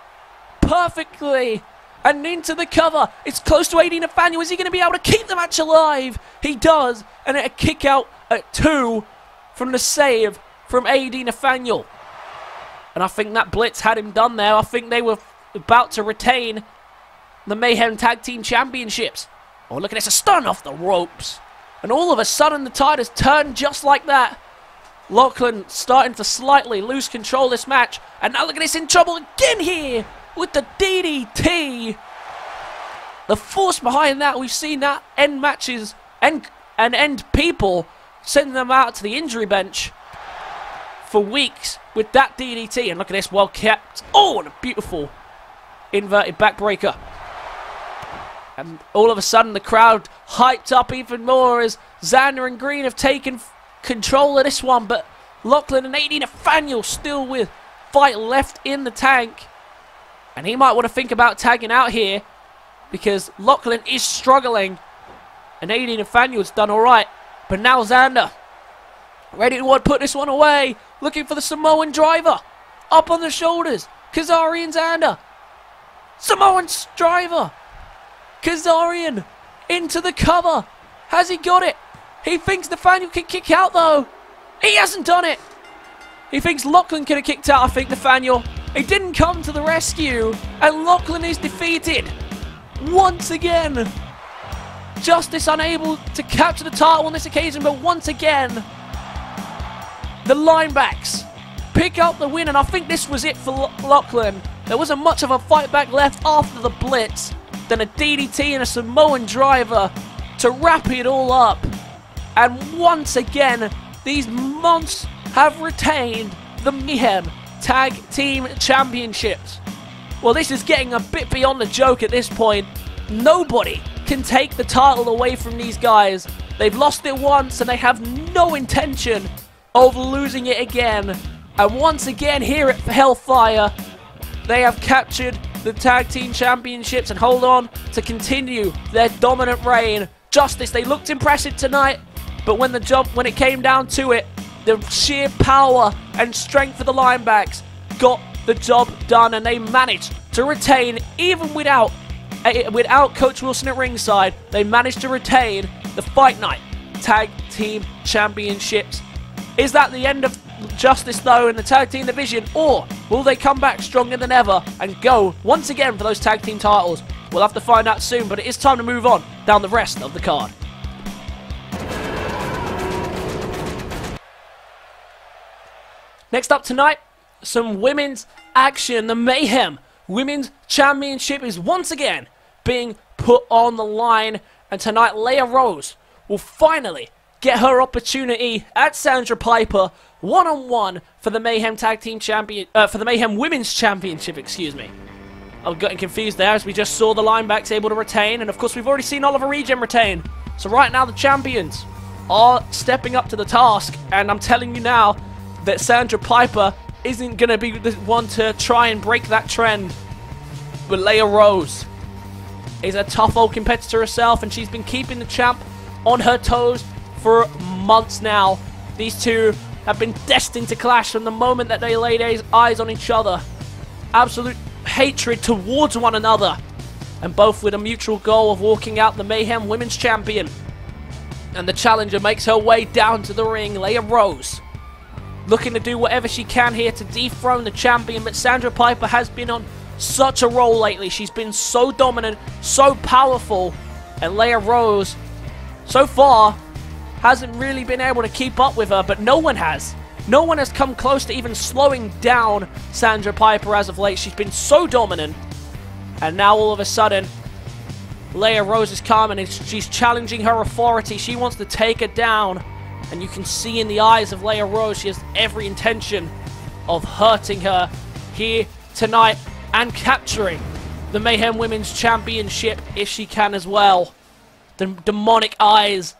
perfectly and into the cover. It's close to AD Nathaniel. Is he going to be able to keep the match alive? He does, and a kick out at 2 from the save from AD Nathaniel. And I think that blitz had him done there. I think they were about to retain the Mayhem Tag Team Championships. Oh, look at this, a stun off the ropes. And all of a sudden the tide has turned just like that. Lachlan starting to slightly lose control of this match. And now look at this, in trouble again here with the DDT. The force behind that, we've seen that end matches and end people, sending them out to the injury bench for weeks with that DDT. And look at this, well kept. Oh, and a beautiful inverted backbreaker. And all of a sudden the crowd hyped up even more as Xander and Green have taken control of this one. But Lachlan and AD Nathaniel still with fight left in the tank. And he might want to think about tagging out here because Lachlan is struggling. And AD Nathaniel's done alright. But now Xander, ready to put this one away. Looking for the Samoan driver. Up on the shoulders. Kazarian Xander. Samoan driver. Kazarian into the cover. Has he got it? He thinks Nathaniel can kick out though. He hasn't done it. He thinks Lachlan could have kicked out, I think, Nathaniel. He didn't come to the rescue. And Lachlan is defeated. Once again. Justice unable to capture the title on this occasion, but once again, the Linebacks pick up the win, and I think this was it for Lachlan. There wasn't much of a fight back left after the blitz. Then a DDT and a Samoan driver to wrap it all up. And once again, these monsters have retained the Mayhem Tag Team Championships. Well, this is getting a bit beyond the joke at this point. Nobody can take the title away from these guys. They've lost it once and they have no intention of losing it again. And once again here at Hellfire, they have captured the Tag Team Championships and hold on to continue their dominant reign. Justice, they looked impressive tonight, but when it came down to it, the sheer power and strength of the Linebacks got the job done, and they managed to retain, even without Coach Wilson at ringside, they managed to retain the Fight Night Tag Team Championships. Is that the end of Justice, though, in the Tag Team division, or will they come back stronger than ever and go once again for those Tag Team titles? We'll have to find out soon, but it is time to move on down the rest of the card. Next up tonight, some women's action. The Mayhem Women's Championship is once again being put on the line, and tonight Leah Rose will finally get her opportunity at Sandra Piper one-on-one for the Mayhem Tag Team Champion, for the Mayhem Women's Championship, excuse me. I'm getting confused there as we just saw the Linebacks able to retain, and of course we've already seen Oliver Regem retain. So right now the champions are stepping up to the task, and I'm telling you now that Sandra Piper isn't going to be the one to try and break that trend. But Leah Rose is a tough old competitor herself, and she's been keeping the champ on her toes for months now. These two have been destined to clash from the moment that they laid eyes on each other. Absolute hatred towards one another, and both with a mutual goal of walking out the Mayhem Women's Champion. And the challenger makes her way down to the ring. Leah Rose looking to do whatever she can here to dethrone the champion, but Sandra Piper has been on such a roll lately. She's been so dominant, so powerful, and Leah Rose, so far, hasn't really been able to keep up with her, but no one has. No one has come close to even slowing down Sandra Piper as of late. She's been so dominant, and now all of a sudden, Leah Rose is coming and she's challenging her authority. She wants to take her down. And you can see in the eyes of Leah Rose, she has every intention of hurting her here tonight and capturing the Mayhem Women's Championship if she can as well. The demonic eyes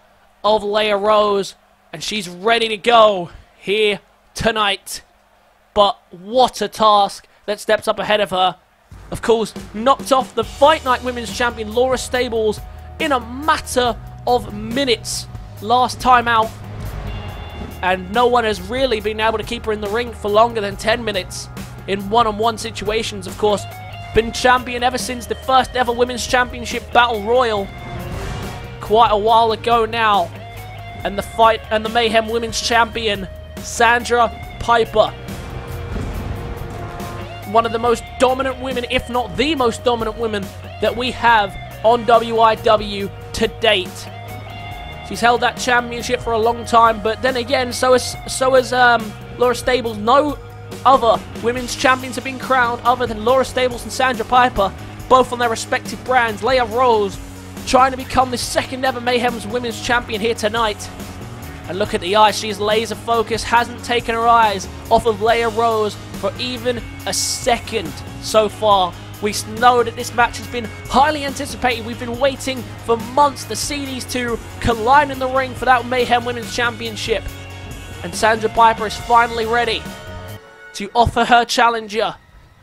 of Leah Rose, and she's ready to go here tonight. But what a task that steps up ahead of her. Of course, knocked off the Fight Night Women's Champion Laura Stables in a matter of minutes last time out. And no one has really been able to keep her in the ring for longer than 10 minutes in one-on-one situations, of course. Been champion ever since the first ever Women's Championship Battle Royal quite a while ago now. And the Mayhem Women's Champion, Sandra Piper. One of the most dominant women, if not the most dominant women, that we have on WIW to date. She's held that championship for a long time, but then again, so has Laura Stables. No other women's champions have been crowned other than Laura Stables and Sandra Piper, both on their respective brands. Leah Rose trying to become the second ever Mayhem's Women's Champion here tonight. And look at the eyes, she's laser focused, hasn't taken her eyes off of Leah Rose for even a second so far. We know that this match has been highly anticipated. We've been waiting for months to see these two collide in the ring for that Mayhem Women's Championship. And Sandra Piper is finally ready to offer her challenger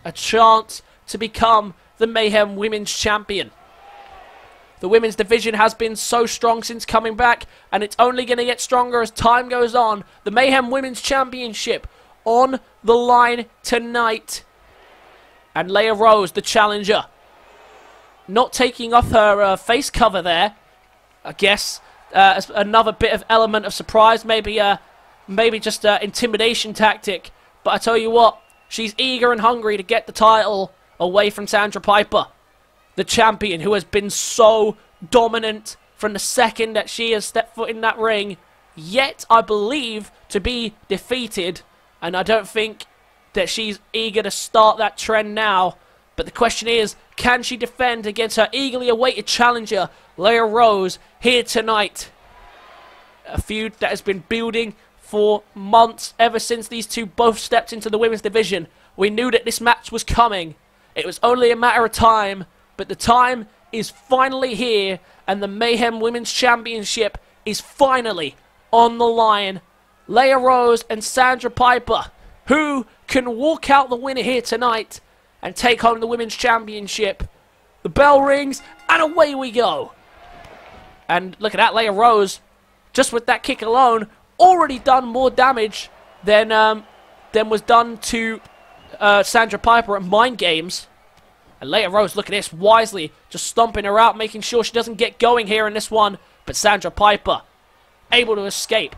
a chance to become the Mayhem Women's Champion. The women's division has been so strong since coming back, and it's only going to get stronger as time goes on. The Mayhem Women's Championship on the line tonight. And Leah Rose, the challenger, not taking off her face cover there. I guess as another bit of element of surprise, maybe just an intimidation tactic. But I tell you what, she's eager and hungry to get the title away from Sandra Piper, the champion who has been so dominant from the second that she has stepped foot in that ring. Yet, I believe, to be defeated, and I don't think that she's eager to start that trend now. But the question is, can she defend against her eagerly awaited challenger, Leah Rose, here tonight? A feud that has been building for months, ever since these two both stepped into the women's division. We knew that this match was coming. It was only a matter of time, but the time is finally here, and the Mayhem Women's Championship is finally on the line. Leah Rose and Sandra Piper, who can walk out the winner here tonight and take home the Women's Championship. The bell rings, and away we go. And look at that, Leah Rose, just with that kick alone, already done more damage than was done to Sandra Piper at Mind Games. And Leah Rose, look at this, wisely just stomping her out, making sure she doesn't get going here in this one. But Sandra Piper able to escape.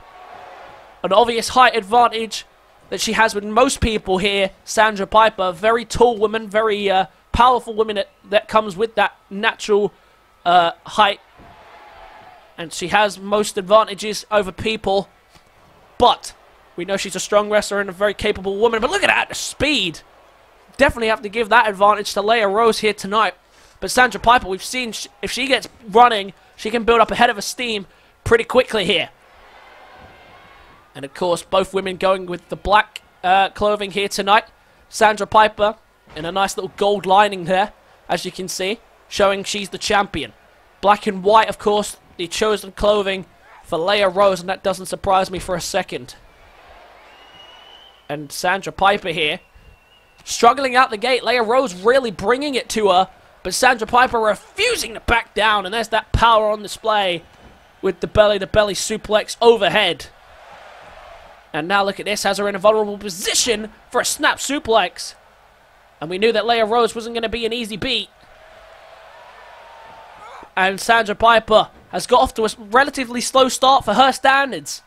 An obvious height advantage that she has with most people here. Sandra Piper, very tall woman, very powerful woman that comes with that natural height. And she has most advantages over people. But we know she's a strong wrestler and a very capable woman. But look at that, the speed. Definitely have to give that advantage to Leah Rose here tonight. But Sandra Piper, we've seen if she gets running, she can build up a head of steam pretty quickly here. And of course, both women going with the black clothing here tonight. Sandra Piper in a nice little gold lining there, as you can see, showing she's the champion. Black and white, of course, the chosen clothing for Leah Rose, and that doesn't surprise me for a second. And Sandra Piper here, struggling out the gate. Leah Rose really bringing it to her, but Sandra Piper refusing to back down, and there's that power on display with the belly-to-belly suplex overhead. And now look at this, has her in a vulnerable position for a snap suplex. And we knew that Leah Rose wasn't going to be an easy beat. And Sandra Piper has got off to a relatively slow start for her standards.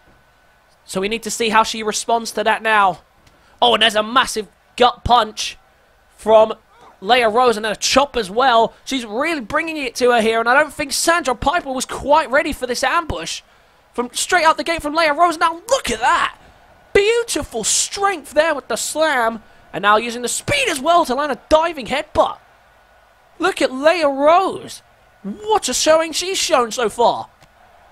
So we need to see how she responds to that now. Oh, and there's a massive gut punch from Leah Rose, and then a chop as well. She's really bringing it to her here, and I don't think Sandra Piper was quite ready for this ambush. From straight out the gate from Leah Rose. Now look at that. Beautiful strength there with the slam. And now using the speed as well to land a diving headbutt. Look at Leah Rose. What a showing she's shown so far.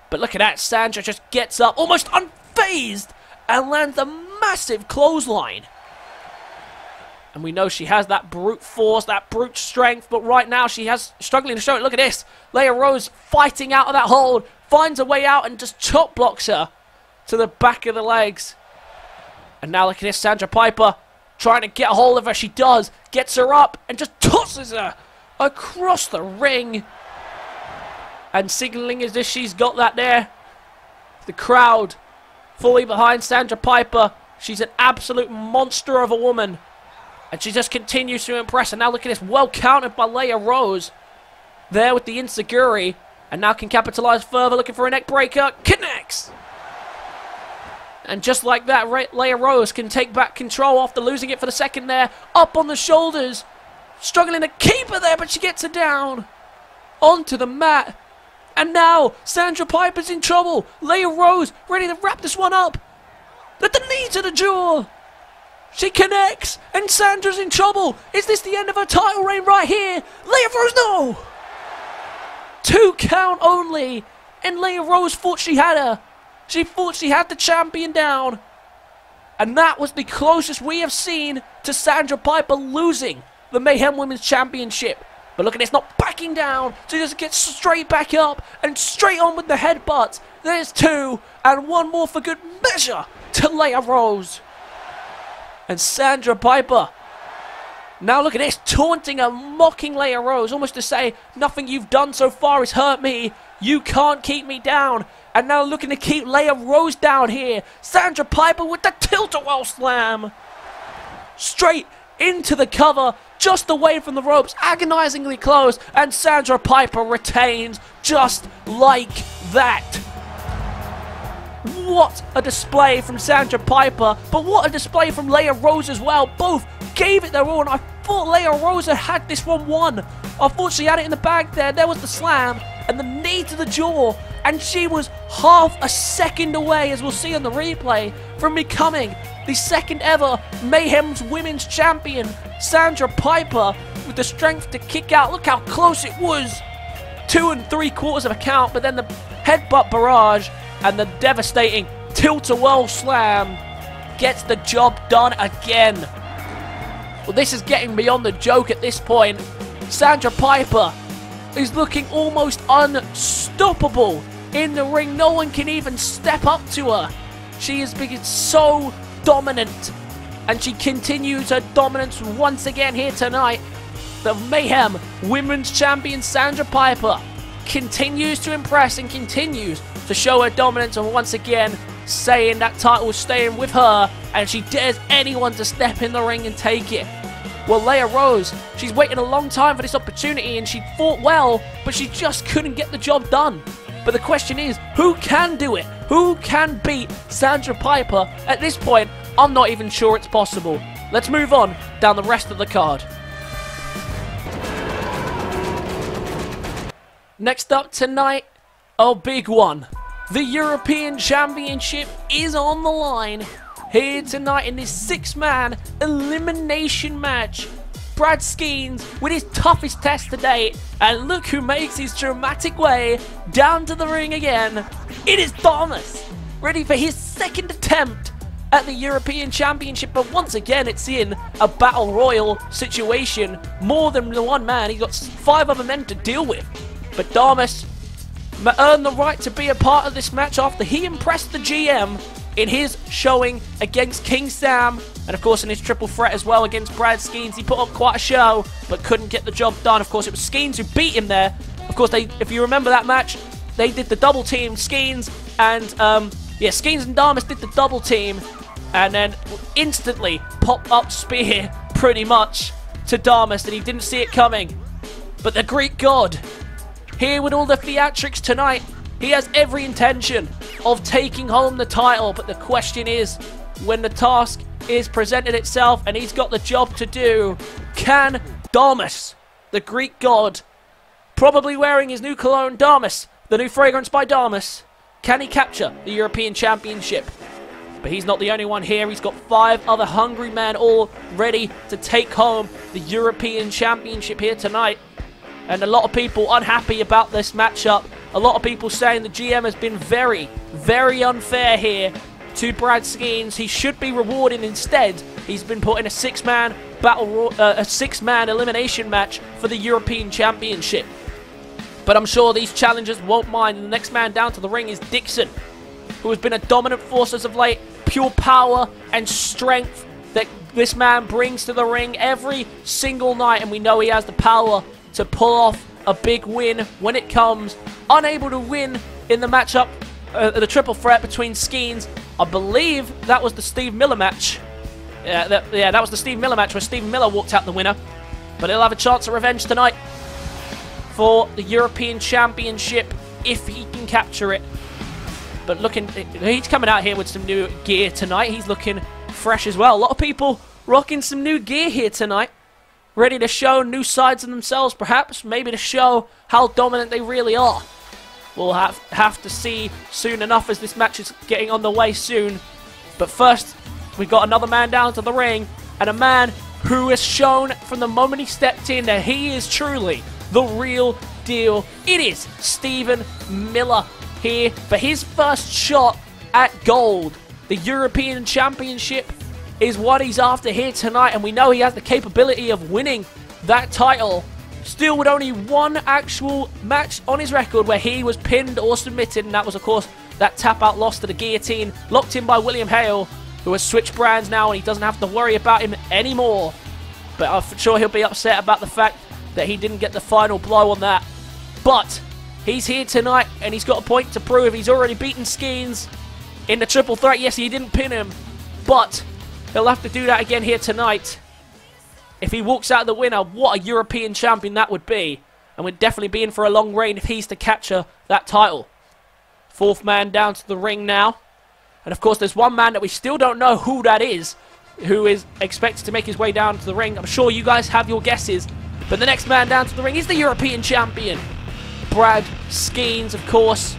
But look at that. Sandra just gets up almost unfazed and lands a massive clothesline. And we know she has that brute force, that brute strength. But right now she has struggling to show it. Look at this. Leah Rose fighting out of that hold. Finds a way out and just chop blocks her to the back of the legs. And now look at this, Sandra Piper trying to get a hold of her. She does. Gets her up and just tosses her across the ring. And signaling as if she's got that there. The crowd fully behind Sandra Piper. She's an absolute monster of a woman. And she just continues to impress. And now look at this, well countered by Leah Rose. There with the enziguri. And now can capitalize further, looking for a neck breaker. Connects! And just like that, Leah Rose can take back control after losing it for the second there. Up on the shoulders. Struggling to keep her there, but she gets her down. Onto the mat. And now, Sandra Piper's in trouble. Leah Rose ready to wrap this one up. At the knee to the jaw. She connects, and Sandra's in trouble. Is this the end of her title reign right here? Leah Rose, no! 2 count only, and Leah Rose thought she had her. She thought she had the champion down. And that was the closest we have seen to Sandra Piper losing the Mayhem Women's Championship. But look at this, not backing down. She just gets straight back up and straight on with the headbutt. There's 2, and 1 more for good measure to Leah Rose. And Sandra Piper, now look at this, taunting and mocking Leah Rose, almost to say, nothing you've done so far has hurt me. You can't keep me down. And now looking to keep Leah Rose down here. Sandra Piper with the tilt-a-whirl slam. Straight into the cover, just away from the ropes, agonizingly close. And Sandra Piper retains just like that. What a display from Sandra Piper, but what a display from Leah Rose as well. Both gave it their all, and I thought Leah Rose had this one won. I thought she had it in the bag there. There was the slam and the knee to the jaw, and she was half a second away, as we'll see on the replay, from becoming the second ever Mayhem's Women's Champion. Sandra Piper with the strength to kick out. Look how close it was. 2 3/4 of a count, but then the headbutt barrage and the devastating tilt-a-whirl slam gets the job done again. Well, this is getting beyond the joke at this point. Sandra Piper is looking almost unstoppable in the ring. No one can even step up to her. She is being so dominant, and she continues her dominance once again here tonight. The Mayhem Women's Champion Sandra Piper continues to impress and continues to show her dominance, and once again saying that title is staying with her, and she dares anyone to step in the ring and take it. Well, Leia Rose, she's waited a long time for this opportunity, and she fought well, but she just couldn't get the job done. But the question is, who can do it? Who can beat Sandra Piper? At this point, I'm not even sure it's possible. Let's move on down the rest of the card. Next up tonight, a big one. The European Championship is on the line. Here tonight in this 6-man elimination match. Brad Skeens with his toughest test to date. And look who makes his dramatic way down to the ring again. It is Thomas, ready for his second attempt at the European Championship. But once again, it's in a battle royal situation. More than the one man. He's got 5 other men to deal with. But Thomas earned the right to be a part of this match after he impressed the GM in his showing against King Sam, and of course in his triple threat as well against Brad Skeens. He put up quite a show, but couldn't get the job done. Of course, it was Skeens who beat him there. Of course, if you remember that match, they did the double team. Skeens and, Skeens and Damas did the double team, and then instantly popped up spear, pretty much, to Damas, and he didn't see it coming. But the Greek God, here with all the theatrics tonight, he has every intention of taking home the title, but the question is, when the task is presented itself and he's got the job to do, can Damas, the Greek God, probably wearing his new cologne Damas, the new fragrance by Damas, can he capture the European Championship? But he's not the only one here. He's got 5 other hungry men all ready to take home the European Championship here tonight. And a lot of people unhappy about this matchup. A lot of people saying the GM has been very, very unfair here to Brad Skeens. He should be rewarded. Instead, he's been put in a 6-man a 6-man elimination match for the European Championship. But I'm sure these challengers won't mind. And the next man down to the ring is Dicson, who has been a dominant force as of late. Pure power and strength that this man brings to the ring every single night, and we know he has the power to pull off a big win when it comes. Unable to win in the matchup, the triple threat between Skeens. I believe that was the Steve Miller match. That was the Steve Miller match where Steve Miller walked out the winner. But he'll have a chance of revenge tonight for the European Championship if he can capture it. But he's coming out here with some new gear tonight. He's looking fresh as well. A lot of people rocking some new gear here tonight. Ready to show new sides of themselves, perhaps. Maybe to show how dominant they really are. We'll have to see soon enough, as this match is getting on the way soon. But first, we've got another man down to the ring. And a man who has shown from the moment he stepped in that he is truly the real deal. It is Stephen Miller here for his first shot at gold. The European Championship is what he's after here tonight, and we know he has the capability of winning that title. Still with only one actual match on his record where he was pinned or submitted, and that was, of course, that tap-out loss to the guillotine, locked in by William Hale, who has switched brands now, and he doesn't have to worry about him anymore. But I'm sure he'll be upset about the fact that he didn't get the final blow on that. But he's here tonight, and he's got a point to prove. He's already beaten Skeens in the triple threat. Yes, he didn't pin him, but he'll have to do that again here tonight. If he walks out the winner, what a European champion that would be. And we'd definitely be in for a long reign if he's to capture that title. 4th man down to the ring now. And of course, there's one man that we still don't know who that is, who is expected to make his way down to the ring. I'm sure you guys have your guesses. But the next man down to the ring is the European champion, Brad Skeens, of course.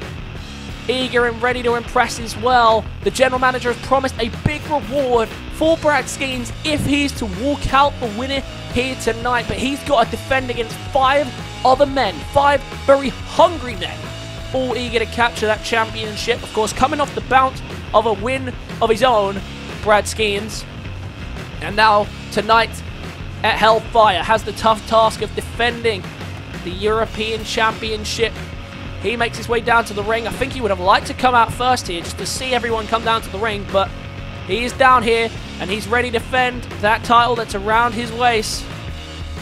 Eager and ready to impress as well. The general manager has promised a big reward for Brad Skeens if he's to walk out the winner here tonight, but he's got to defend against 5 other men, 5 very hungry men, all eager to capture that championship. Of course, coming off the bounce of a win of his own, Brad Skeens. And now, tonight, at Hellfire, has the tough task of defending the European Championship. He makes his way down to the ring. I think he would have liked to come out first here, just to see everyone come down to the ring, but he is down here, and he's ready to defend that title that's around his waist.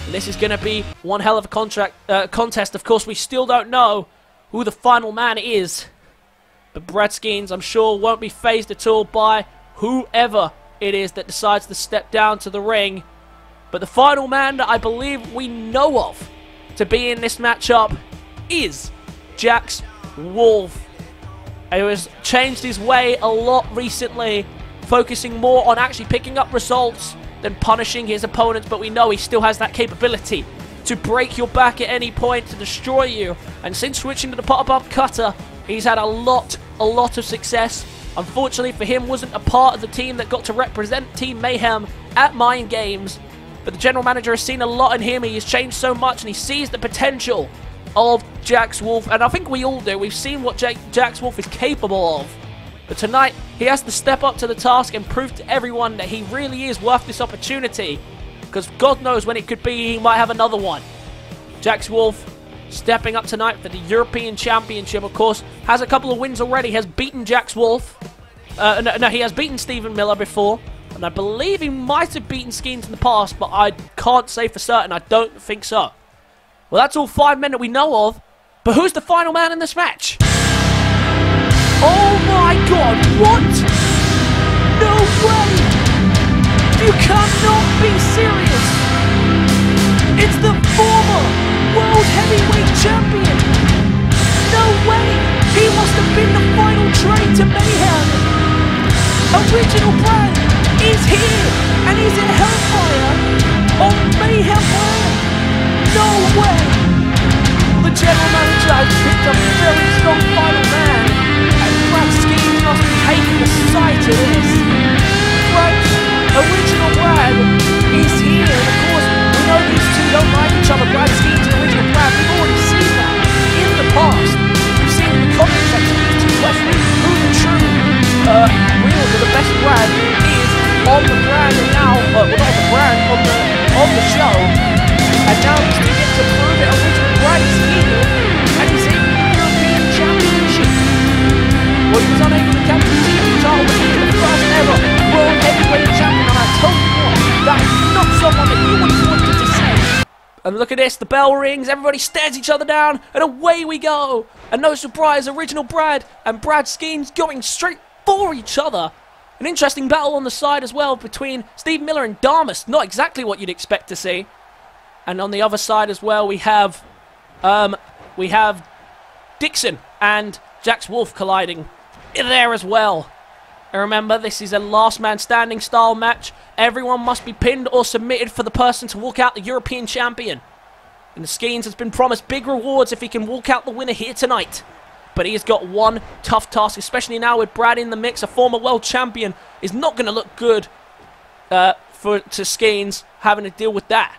And this is going to be one hell of a contest. Of course, we still don't know who the final man is, but Brad Skeens, I'm sure, won't be fazed at all by whoever it is that decides to step down to the ring. But the final man that I believe we know of to be in this matchup is Jax Wolfe, who has changed his way a lot recently, focusing more on actually picking up results than punishing his opponents, but we know he still has that capability to break your back at any point, to destroy you. And since switching to the pop-up cutter, he's had a lot of success. Unfortunately for him, wasn't a part of the team that got to represent Team Mayhem at Mind Games, but the general manager has seen a lot in him. He has changed so much, and he sees the potential of Jax Wolfe, and I think we all do. We've seen what Jax Wolfe is capable of. But tonight, he has to step up to the task and prove to everyone that he really is worth this opportunity. Because God knows when it could be, he might have another one. Jax Wolfe stepping up tonight for the European Championship, of course, has a couple of wins already, has beaten Jax Wolfe. No, he has beaten Stephen Miller before. And I believe he might have beaten Skeens in the past, but I can't say for certain. I don't think so. Well, that's all 5 men that we know of. But who's the final man in this match? Oh my god, what? No way! You cannot be serious! It's the former World Heavyweight Champion! No way! He must have been the final train to Mayhem! Original Brad is here! And he's in Hellfire on Mayhem Brand! No way! The general manager has picked a very strong final man, and Brad Skeens must be hating the sight of this. Original Brad is here, and of course, we know these two don't like each other, Brad Skeens and Original Brad. We've already seen that in the past. We've seen in the comment section these two questioning who the true real or the best Brad is on the brand, and now, well, not on the brand, on the show, and now he's to get to prove it. Original Brad is here, and he's in the European Championship. Well, he was unable to capture the team title, but he's the first ever World Heavyweight Champion, and I told you what, that is not someone that you would have wanted to see. And look at this, the bell rings, everybody stares each other down, and away we go. And no surprise, Original Brad and Brad Skeens going straight for each other. An interesting battle on the side as well between Steve Miller and Darmus, not exactly what you'd expect to see. And on the other side as well, we have Dicson and Jax Wolfe colliding there as well. And remember, this is a last man standing style match. Everyone must be pinned or submitted for the person to walk out the European champion. And the Skeens has been promised big rewards if he can walk out the winner here tonight. But he has got one tough task, especially now with Brad in the mix. A former world champion is not going to look good to Skeens having to deal with that.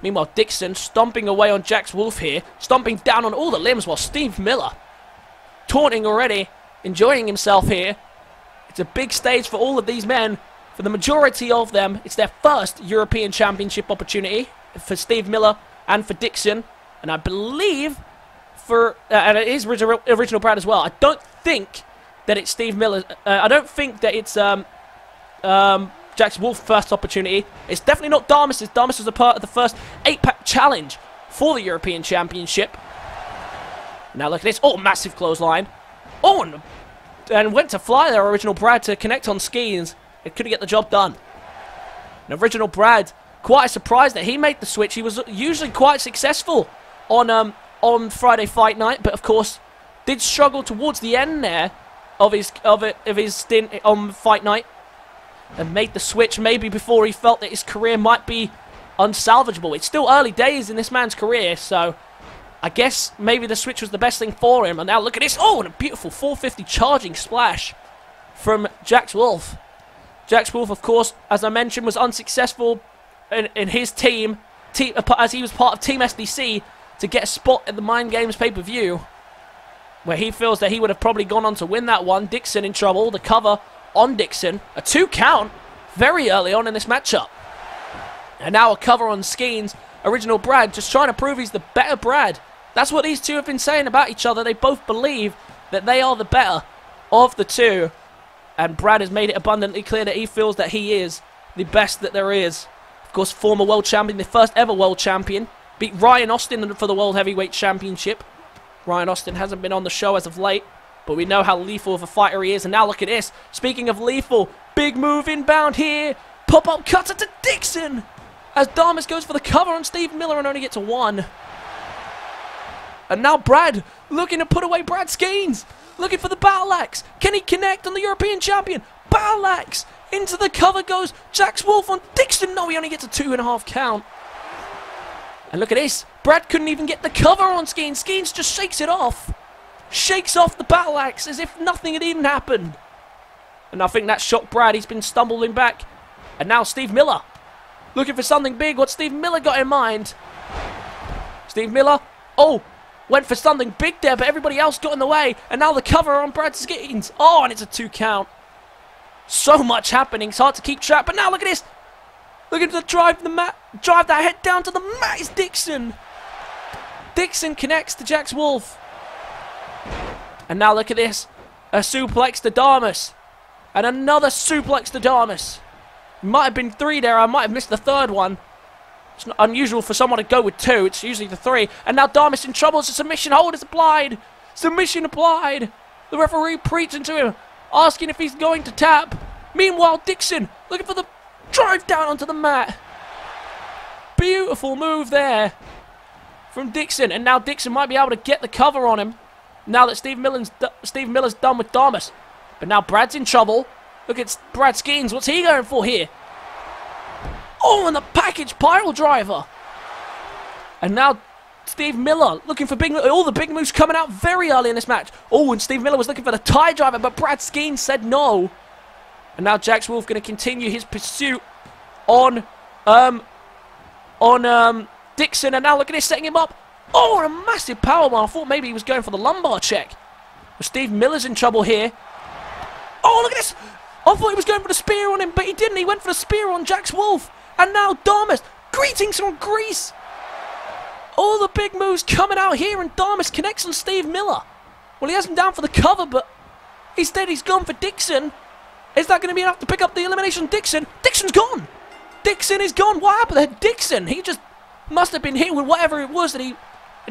Meanwhile, Dicson stomping away on Jax Wolfe here, stomping down on all the limbs, while Steve Miller taunting already, enjoying himself here. It's a big stage for all of these men. For the majority of them, it's their first European Championship opportunity for Steve Miller and for Dicson. And I believe for and it is Original Brad as well. I don't think that it's Steve Miller. I don't think that it's Jax Wolfe's first opportunity. It's definitely not Darmus's. Darmus was a part of the first 8-pack challenge for the European Championship. Now look at this. Oh, massive clothesline. Oh, and went to fly there, Original Brad, to connect on Skeens. It couldn't get the job done. And Original Brad, quite surprised that he made the switch. He was usually quite successful on Friday Fight Night, but of course did struggle towards the end there of his stint on Fight Night, and made the switch maybe before he felt that his career might be unsalvageable. It's still early days in this man's career, so I guess maybe the switch was the best thing for him. And now look at this. Oh, and a beautiful 450 charging splash from Jax Wolfe. Jax Wolfe, of course, as I mentioned, was unsuccessful in his team, as he was part of Team SDC, to get a spot at the Mind Games pay-per-view, where he feels that he would have probably gone on to win that one. Dicson in trouble. The cover on Dicson. A 2 count very early on in this matchup. And now a cover on Skeens. Original Brad just trying to prove he's the better Brad. That's what these two have been saying about each other. They both believe that they are the better of the two. And Brad has made it abundantly clear that he feels that he is the best that there is. Of course, former world champion, the first ever world champion. Beat Ryan Austin for the World Heavyweight Championship. Ryan Austin hasn't been on the show as of late, but we know how lethal of a fighter he is. And now look at this. Speaking of lethal, big move inbound here. Pop-up cutter to Dicson, as Damas goes for the cover on Steve Miller and only gets a 1. And now Brad looking to put away Brad Skeens. Looking for the battle axe. Can he connect on the European champion? Battle axe. Into the cover goes Jax Wolfe on Dicson. No, he only gets a 2.5 count. And look at this. Brad couldn't even get the cover on Skeens. Skeens just shakes it off. Shakes off the battle axe as if nothing had even happened. And I think that shocked Brad. He's been stumbling back. And now Steve Miller looking for something big. What Steve Miller got in mind? Steve Miller, went for something big there, but everybody else got in the way. And now the cover on Brad Skeens. Oh, and it's a 2 count. So much happening. It's hard to keep track. But now look at this. Look at the drive that head down to the mat is Dicson. Dicson connects to Jax Wolfe. And now look at this. A suplex to Damas. And another suplex to Damas. Might have been 3 there. I might have missed the 3rd one. It's not unusual for someone to go with 2. It's usually the 3. And now Damas in trouble. It's a submission hold is applied. Submission applied. The referee preaching to him, asking if he's going to tap. Meanwhile, Dicson looking for the drive down onto the mat. Beautiful move there from Dicson. And now Dicson might be able to get the cover on him now that Steve Miller's done with Damas. But now Brad's in trouble. Look at Brad Skeens. What's he going for here? Oh, and the package pile driver. And now Steve Miller looking for all the big moves coming out very early in this match. Oh, and Steve Miller was looking for the tie driver, but Brad Skeens said no. And now Jax Wolfe going to continue his pursuit on Dicson. And now look at this, setting him up. Oh, and a massive powerbomb. I thought maybe he was going for the lumbar check. But Steve Miller's in trouble here. Oh, look at this. I thought he was going for the spear on him, but he didn't. He went for the spear on Jax Wolfe. And now Damas. Greetings from Greece. All the big moves coming out here, and Damas connects on Steve Miller. Well, he has him down for the cover, but instead he's gone for Dicson. Is that going to be enough to pick up the elimination? Dicson. Dixon's gone. Dicson is gone. What happened there? Dicson. He just must have been hit with whatever it was that he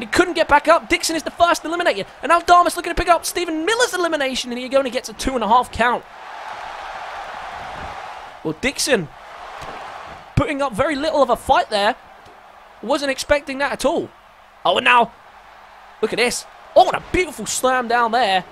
couldn't get back up. Dicson is the first eliminated. And now Damas looking to pick up Stephen Miller's elimination, and he only gets a 2.5 count. Well, Dicson putting up very little of a fight there. Wasn't expecting that at all. Oh, and now look at this. Oh, what a beautiful slam down there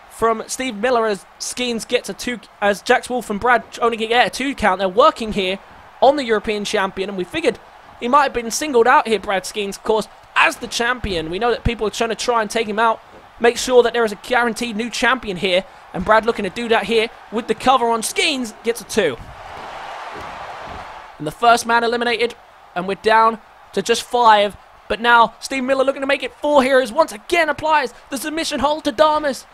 from Steve Miller as Skeens gets a 2, as Jax Wolfe and Brad only get a 2 count. They're working here on the European champion, and we figured he might have been singled out here, Brad Skeens, of course, as the champion. We know that people are trying to try and take him out, make sure that there is a guaranteed new champion here, and Brad looking to do that here with the cover on Skeens, gets a 2. And the first man eliminated, and we're down to just 5. But now Steve Miller looking to make it 4 here as once again applies the submission hold to Damas.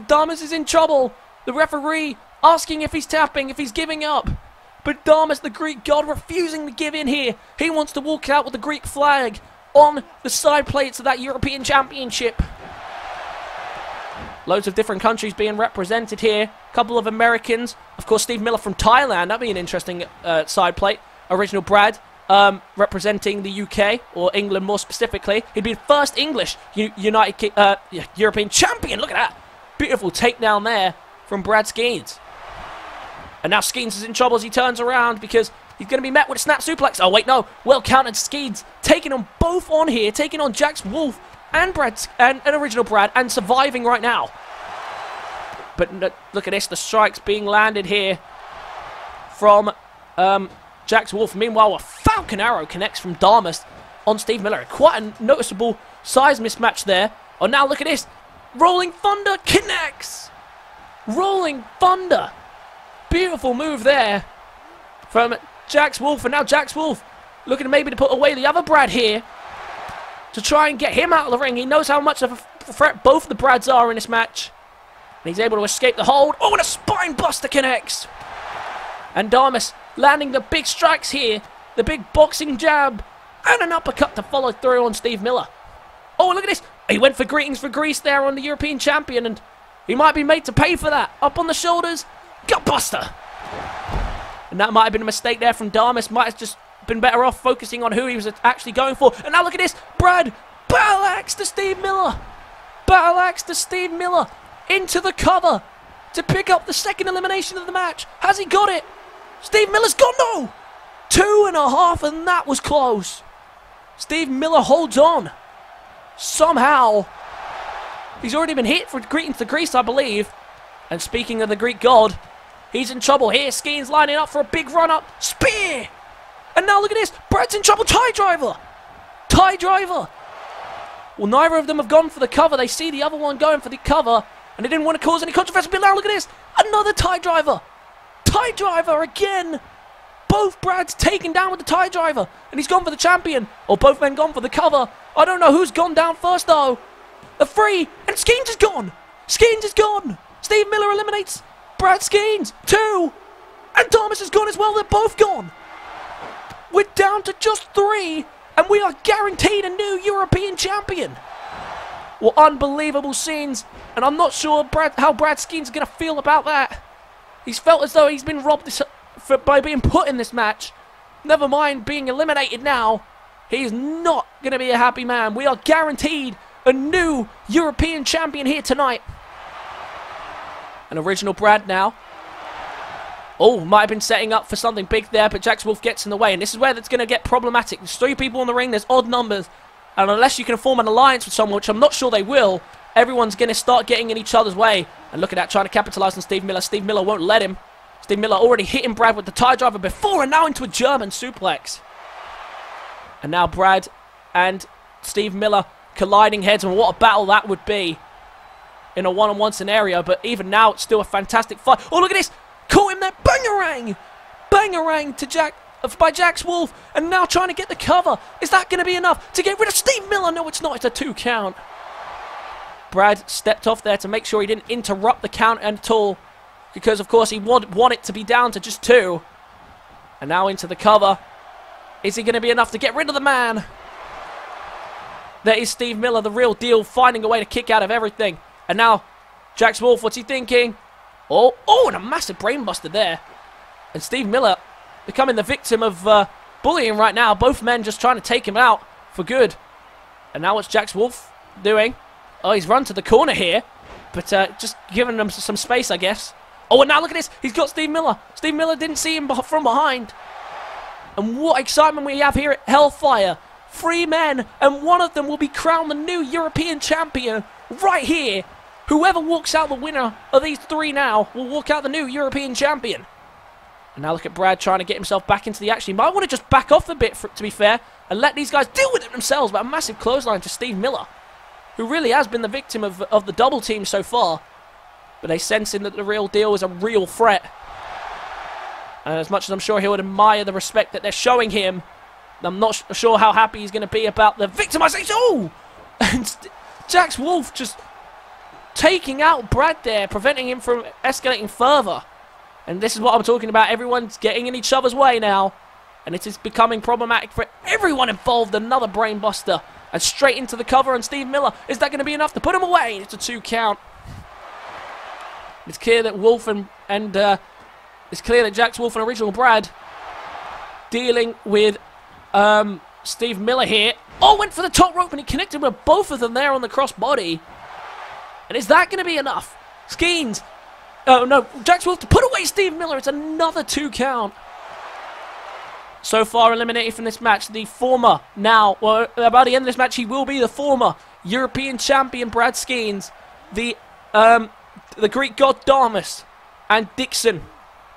Damas is in trouble. The referee asking if he's tapping, if he's giving up. But Damas, the Greek god, refusing to give in here. He wants to walk out with the Greek flag on the side plates of that European Championship. Loads of different countries being represented here. A couple of Americans. Of course, Steve Miller from Thailand. That'd be an interesting side plate. Original Brad representing the UK, or England more specifically. He'd be the first English European champion. Look at that. Beautiful takedown there from Brad Skeens. And now Skeens is in trouble as he turns around because he's going to be met with a snap suplex. Oh, wait, no. Well counted. Skeens taking on both on here, taking on Jax Wolfe and Original Brad, and surviving right now. But look at this. The strikes being landed here from Jax Wolfe. Meanwhile, a Falcon Arrow connects from Damas on Steve Miller. Quite a noticeable size mismatch there. Oh, now look at this. Rolling Thunder connects. Rolling Thunder. Beautiful move there from Jax Wolfe, and now Jax Wolfe looking maybe to put away the other Brad here to try and get him out of the ring. He knows how much of a threat both the Brads are in this match. And he's able to escape the hold. Oh, and a spine buster connects. And Damas landing the big strikes here. The big boxing jab. And an uppercut to follow through on Steve Miller. Oh, look at this. He went for greetings for Greece there on the European champion. And he might be made to pay for that. Up on the shoulders. Gutbuster. And that might have been a mistake there from Damas. Might have just been better off focusing on who he was actually going for. And now look at this. Brad. Battle axe to Steve Miller. Battle axe to Steve Miller. Into the cover to pick up the second elimination of the match. Has he got it? Steve Miller's gone. No. 2.5, and that was close. Steve Miller holds on. Somehow. He's already been hit for greetings to Greece, I believe. And speaking of the Greek god, he's in trouble here. Skeens lining up for a big run-up. Spear. And now look at this. Brad's in trouble. Tie driver. Tie driver. Well, neither of them have gone for the cover. They see the other one going for the cover. And they didn't want to cause any controversy. But now look at this. Another tie driver. Tie driver again. Both Brads taken down with the tie driver. And he's gone for the champion. Or both men gone for the cover. I don't know who's gone down first, though. A 3. And Skeens is gone. Skeens is gone. Steve Miller eliminates Brad Skeens. 2. And Thomas is gone as well. They're both gone. We're down to just 3. And we are guaranteed a new European champion. Well, unbelievable scenes. And I'm not sure how Brad Skeens is going to feel about that. He's felt as though he's been robbed by being put in this match. Never mind being eliminated now. He's not going to be a happy man. We are guaranteed a new European champion here tonight. An original Brad now. Oh, might have been setting up for something big there, but Jax Wolfe gets in the way. And this is where that's going to get problematic. There's 3 people in the ring. There's odd numbers. And unless you can form an alliance with someone, which I'm not sure they will, everyone's going to start getting in each other's way. And look at that, trying to capitalize on Steve Miller. Steve Miller won't let him. Steve Miller already hitting Brad with the tie driver before, and now into a German suplex. And now Brad and Steve Miller colliding heads, and what a battle that would be in a one-on-one scenario. But even now, it's still a fantastic fight. Oh, look at this. Caught him there. Bangarang. Bangarang to by Jax Wolfe. And now trying to get the cover. Is that going to be enough to get rid of Steve Miller? No, it's not. It's a 2 count. Brad stepped off there to make sure he didn't interrupt the count at all. Because, of course, he want it to be down to just 2. And now into the cover. Is he going to be enough to get rid of the man? There is Steve Miller, the real deal, finding a way to kick out of everything. And now, Jax Wolfe, what's he thinking? Oh, and a massive brainbuster there. And Steve Miller becoming the victim of bullying right now. Both men just trying to take him out for good. And now what's Jax Wolfe doing? Oh, he's run to the corner here. But just giving him some space, I guess. Oh, and now look at this. He's got Steve Miller. Steve Miller didn't see him from behind. And what excitement we have here at Hellfire. 3 men, and one of them will be crowned the new European champion right here. Whoever walks out the winner of these 3 now will walk out the new European champion. And now look at Brad trying to get himself back into the action. He might want to just back off a bit, to be fair, and let these guys deal with it themselves. But a massive clothesline to Steve Miller, who really has been the victim of the double team so far. But they sense in that the real deal is a real threat. And as much as I'm sure he would admire the respect that they're showing him, I'm not sure how happy he's going to be about the victimization. Oh! And Jax Wolfe just taking out Brad there, preventing him from escalating further. And this is what I'm talking about. Everyone's getting in each other's way now. And it is becoming problematic for everyone involved. Another brainbuster. And straight into the cover. And Steve Miller, is that going to be enough to put him away? It's a 2 count. It's clear that Wolfe it's clear that Jax Wolfe and original Brad dealing with Steve Miller here. Oh, went for the top rope and he connected with both of them there on the crossbody. And is that going to be enough? Skeens. Oh, no. Jax Wolfe to put away Steve Miller. It's another 2 count. So far eliminated from this match, the former, now, well, by the end of this match, he will be the former European champion Brad Skeens. The Greek god Damas and Dicson.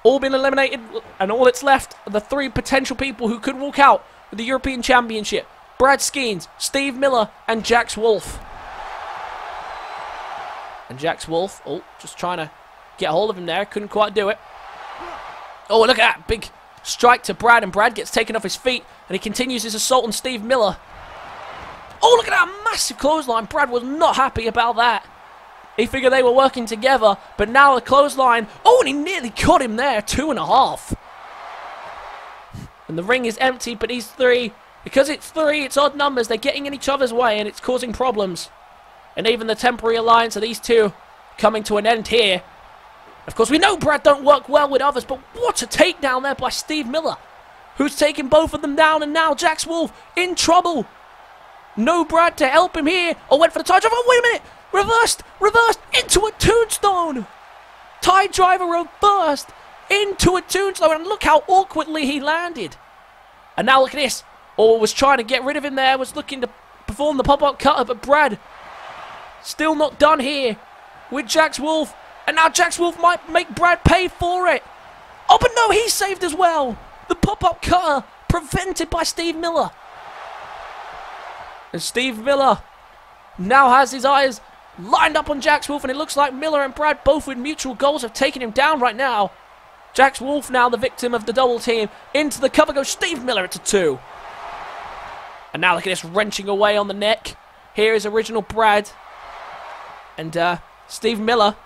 All been eliminated, and all that's left are the 3 potential people who could walk out with the European Championship. Brad Skeens, Steve Miller, and Jax Wolfe. And Jax Wolfe, oh, just trying to get a hold of him there. Couldn't quite do it. Oh, look at that. Big strike to Brad, and Brad gets taken off his feet, and he continues his assault on Steve Miller. Oh, look at that massive clothesline. Brad was not happy about that. He figured they were working together, but now the clothesline. Oh, and he nearly caught him there. 2.5. And the ring is empty, but these three, because it's three, it's odd numbers. They're getting in each other's way, and it's causing problems. And even the temporary alliance of these two coming to an end here. Of course, we know Brad don't work well with others, but what a takedown there by Steve Miller, who's taking both of them down, and now Jax Wolfe in trouble. No Brad to help him here. Oh, went for the tie driver. Oh, wait a minute. Reversed into a tombstone. Tie driver reversed into a tombstone, and look how awkwardly he landed. And now look at this. Oh, was trying to get rid of him there, was looking to perform the pop-up cutter, but Brad still not done here with Jax Wolfe. And now Jax Wolfe might make Brad pay for it. Oh, but no, he's saved as well. The pop-up cutter prevented by Steve Miller. And Steve Miller now has his eyes lined up on Jax Wolfe, and it looks like Miller and Brad, both with mutual goals, have taken him down right now. Jax Wolfe now the victim of the double team. Into the cover goes Steve Miller. It's a 2. And now look at this, wrenching away on the neck. Here is original Brad. And Steve Miller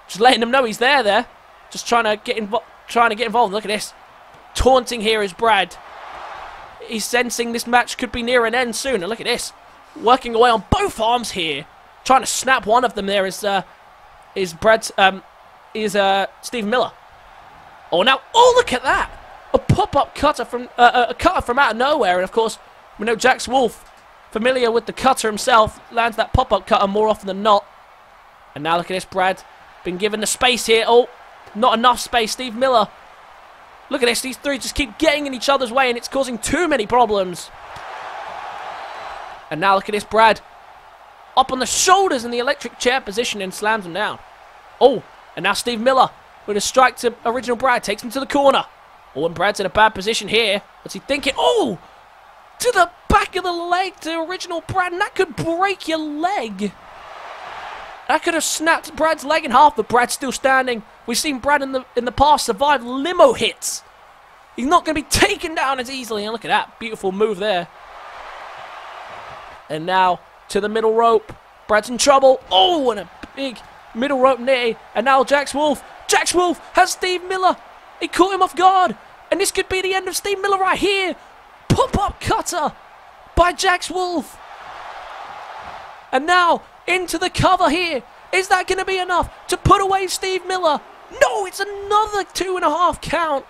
just letting them know he's there. Just trying to get involved. Look at this. Taunting here is Brad. He's sensing this match could be near an end soon. And look at this. Working away on both arms here. Trying to snap one of them there is Steve Miller. Oh, now, oh, look at that. A pop-up cutter from a cutter from out of nowhere. And of course, we know Jax Wolfe, familiar with the cutter himself, lands that pop-up cutter more often than not. And now look at this, Brad. Been given the space here. Oh, not enough space. Steve Miller. Look at this. These three just keep getting in each other's way, and it's causing too many problems. And now look at this, Brad. Up on the shoulders in the electric chair position and slams him down. Oh, and now Steve Miller with a strike to original Brad. Takes him to the corner. Oh, and Brad's in a bad position here. What's he thinking? Oh, to the back of the leg to original Brad, and that could break your leg. That could have snapped Brad's leg in half, but Brad's still standing. We've seen Brad in the past survive limo hits. He's not going to be taken down as easily. And look at that. Beautiful move there. And now to the middle rope. Brad's in trouble. Oh, and a big middle rope knee. And now Jax Wolfe. Jax Wolfe has Steve Miller. He caught him off guard. And this could be the end of Steve Miller right here. Pop-up cutter by Jax Wolfe. And now into the cover here. Is that going to be enough to put away Steve Miller? No, it's another 2.5 count.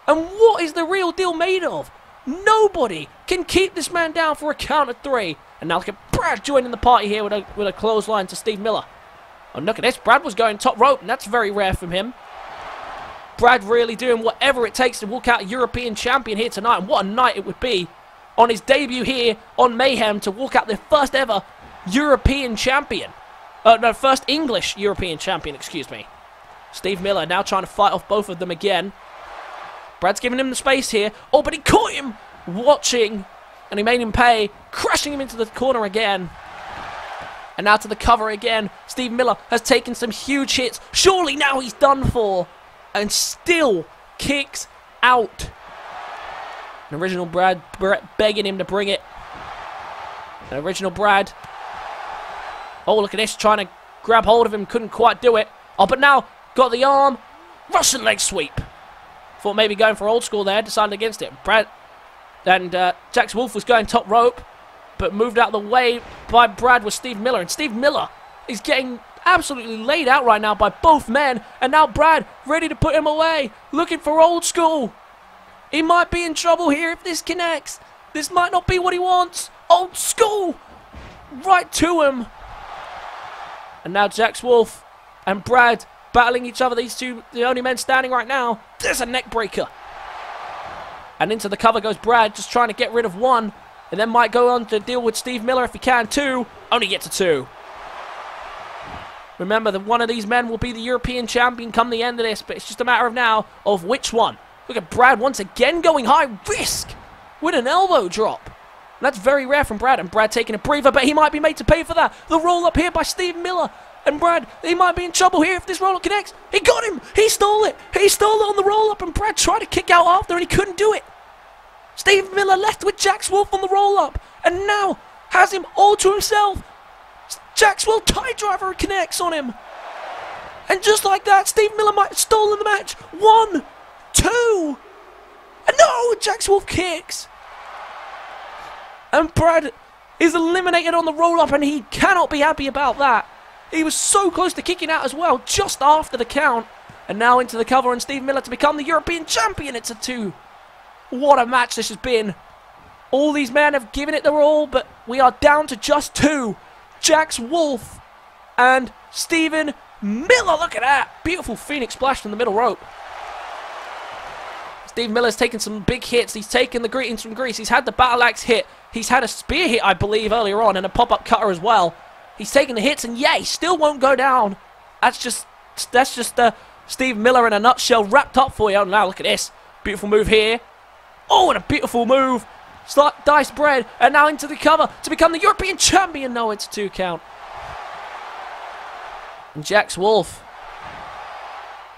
And what is the real deal made of? Nobody can keep this man down for a count of 3. And now look at Brad joining the party here with a clothesline to Steve Miller. Oh, look at this. Brad was going top rope, and that's very rare from him. Brad really doing whatever it takes to walk out a European champion here tonight. And what a night it would be on his debut here on Mayhem to walk out the first ever European champion. No, first English European champion, excuse me. Steve Miller now trying to fight off both of them again. Brad's giving him the space here. Oh, but he caught him watching, and he made him pay, crashing him into the corner again. And now to the cover again. Steve Miller has taken some huge hits. Surely now he's done for. And still kicks out. And original Brad begging him to bring it. And original Brad. Oh, look at this. Trying to grab hold of him. Couldn't quite do it. Oh, but now got the arm. Russian leg sweep. Thought maybe going for old school there. Decided against it. Brad and Jax Wolfe was going top rope, but moved out of the way by Brad with Steve Miller. And Steve Miller is getting absolutely laid out right now by both men. And now Brad ready to put him away. Looking for old school. He might be in trouble here if this connects. This might not be what he wants. Old school. Right to him. And now Jax Wolfe and Brad battling each other. These two, the only men standing right now. There's a neck breaker. And into the cover goes Brad, just trying to get rid of one. And then might go on to deal with Steve Miller if he can too. Only gets a 2. Remember that one of these men will be the European champion come the end of this. But it's just a matter of now of which one. Look at Brad once again going high risk with an elbow drop. And that's very rare from Brad. And Brad taking a breather, but he might be made to pay for that. The roll up here by Steve Miller. And Brad, he might be in trouble here if this roll-up connects. He got him! He stole it! He stole it on the roll-up, and Brad tried to kick out after, and he couldn't do it. Steve Miller left with Jax Wolfe on the roll-up, and now has him all to himself. Jax Wolfe tie driver connects on him. And just like that, Steve Miller might have stolen the match. 1, 2, and no! Jax Wolfe kicks. And Brad is eliminated on the roll-up, and he cannot be happy about that. He was so close to kicking out as well, just after the count. And now into the cover, and Steve Miller to become the European champion. It's a 2. What a match this has been. All these men have given it their all, but we are down to just 2. Jax Wolfe and Steven Miller. Look at that. Beautiful Phoenix splash from the middle rope. Steve Miller's taken some big hits. He's taken the greetings from Greece. He's had the battle axe hit. He's had a spear hit, I believe, earlier on, and a pop-up cutter as well. He's taking the hits, and yeah, he still won't go down. That's just Steve Miller in a nutshell, wrapped up for you. Oh, now look at this. Beautiful move here. Oh, and a beautiful move. Dice bread, and now into the cover to become the European champion. No, it's a 2 count. And Jax Wolfe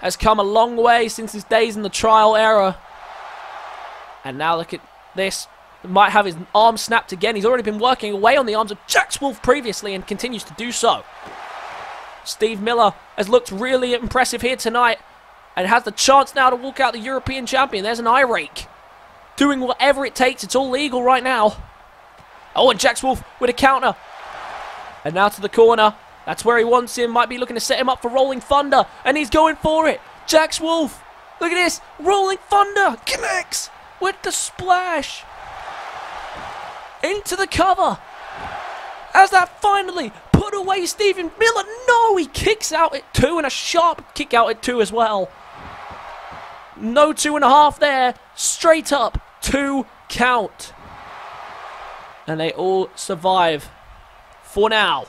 has come a long way since his days in the trial era. And now look at this. Might have his arm snapped again. He's already been working away on the arms of Jax Wolfe previously and continues to do so. Steve Miller has looked really impressive here tonight and has the chance now to walk out the European champion. There's an eye rake. Doing whatever it takes. It's all legal right now. Oh, and Jax Wolfe with a counter. And now to the corner. That's where he wants him. Might be looking to set him up for Rolling Thunder. And he's going for it. Jax Wolfe. Look at this. Rolling Thunder. Connects with the splash. Into the cover. As that finally put away Steven Miller. No, he kicks out at 2 and a sharp kick out at 2 as well. No 2.5 there. Straight up 2 count. And they all survive for now.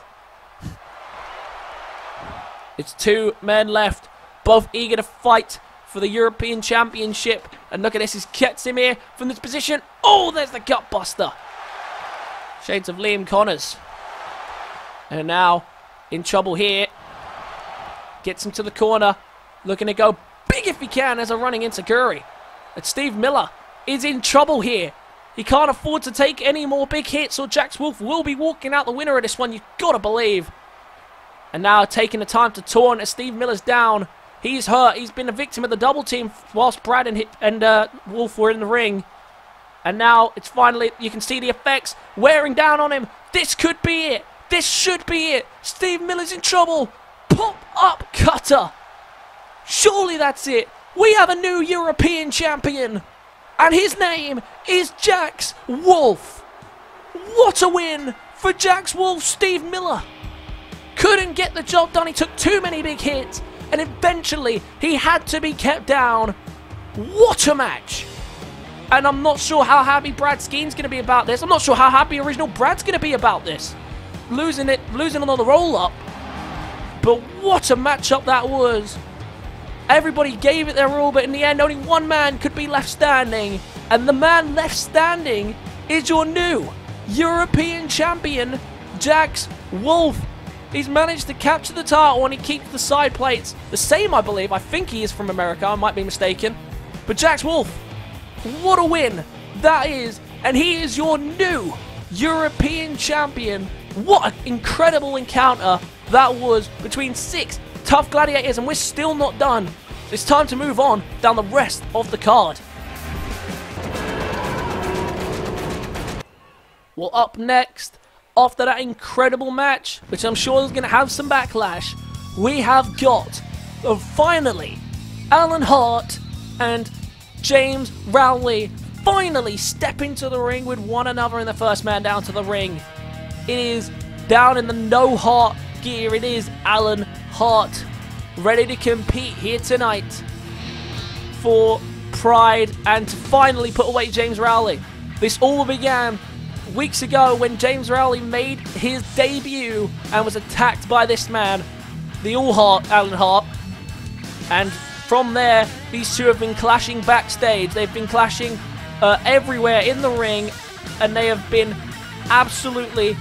It's 2 men left. Both eager to fight for the European Championship. And look at this. He gets him here from this position. Oh, there's the gut buster. Shades of Liam Connors. And now in trouble here. Gets him to the corner. Looking to go big if he can as a running into Curry. But Steve Miller is in trouble here. He can't afford to take any more big hits or Jax Wolfe will be walking out the winner of this one. You've got to believe. And now taking the time to taunt as Steve Miller's down. He's hurt. He's been a victim of the double team whilst Brad and Wolfe were in the ring. And now it's finally, you can see the effects wearing down on him. This could be it. This should be it. Steve Miller's in trouble. Pop-up cutter. Surely that's it. We have a new European champion. And his name is Jax Wolfe. What a win for Jax Wolfe. Steve Miller couldn't get the job done. He took too many big hits. And eventually he had to be kept down. What a match. And I'm not sure how happy Brad Skeens going to be about this. I'm not sure how happy original Brad's going to be about this. Losing on the roll-up. But what a matchup that was. Everybody gave it their all, but in the end, only one man could be left standing. And the man left standing is your new European champion, Jax Wolfe. He's managed to capture the title and he keeps the side plates. The same, I believe. I think he is from America. I might be mistaken. But Jax Wolfe, what a win that is. And he is your new European champion. What an incredible encounter that was between 6 tough gladiators, and we're still not done. It's time to move on down the rest of the card. Well, up next, after that incredible match, which I'm sure is going to have some backlash, we have got, finally, Alan Hart and James Rowley finally step into the ring with one another in the first man down to the ring. It is down in the no Hart gear. It is Alan Hart ready to compete here tonight for pride and to finally put away James Rowley. This all began weeks ago when James Rowley made his debut and was attacked by this man, the All-Hart Alan Hart. And from there, these two have been clashing backstage. They've been clashing everywhere in the ring, and they have been absolutely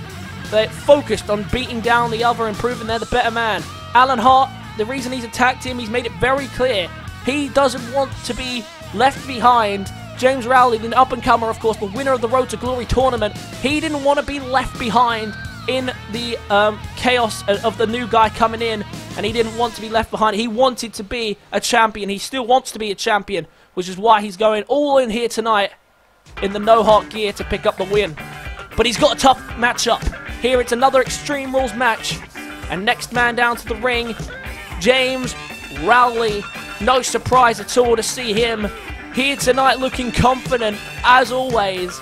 They're focused on beating down the other and proving they're the better man. Alan Hart, the reason he's attacked him, he's made it very clear. He doesn't want to be left behind. James Rowley, the up-and-comer, of course, the winner of the Road to Glory tournament, he didn't want to be left behind in the chaos of the new guy coming in, and he didn't want to be left behind. He wanted to be a champion. He still wants to be a champion, which is why he's going all in here tonight in the no-heart gear to pick up the win. But he's got a tough matchup. Here it's another Extreme Rules match, and next man down to the ring, James Rowley. No surprise at all to see him here tonight looking confident, as always.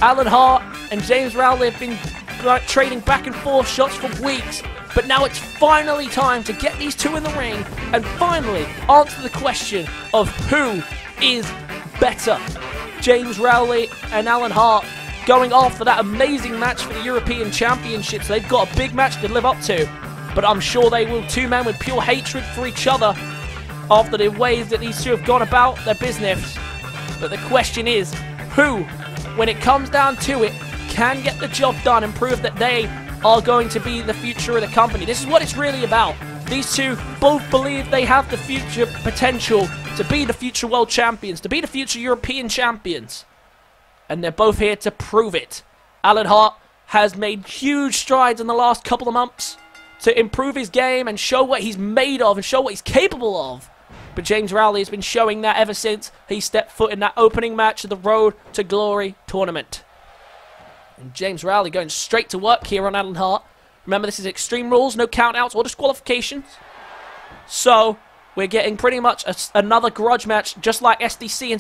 Alan Hart and James Rowley have been trading back and forth shots for weeks, but now it's finally time to get these two in the ring and finally answer the question of who is better. James Rowley and Alan Hart going after that amazing match for the European Championship, so they've got a big match to live up to, but I'm sure they will. Two men with pure hatred for each other after the ways that these two have gone about their business. But the question is, who, when it comes down to it, can get the job done and prove that they are going to be the future of the company? This is what it's really about. These two both believe they have the future potential to be the future world champions, to be the future European champions. And they're both here to prove it. Alan Hart has made huge strides in the last couple of months to improve his game and show what he's made of and show what he's capable of. But James Rowley has been showing that ever since he stepped foot in that opening match of the Road to Glory tournament. And James Rowley going straight to work here on Alan Hart. Remember, this is Extreme Rules, no countouts or disqualifications. So, we're getting pretty much another grudge match, just like SDC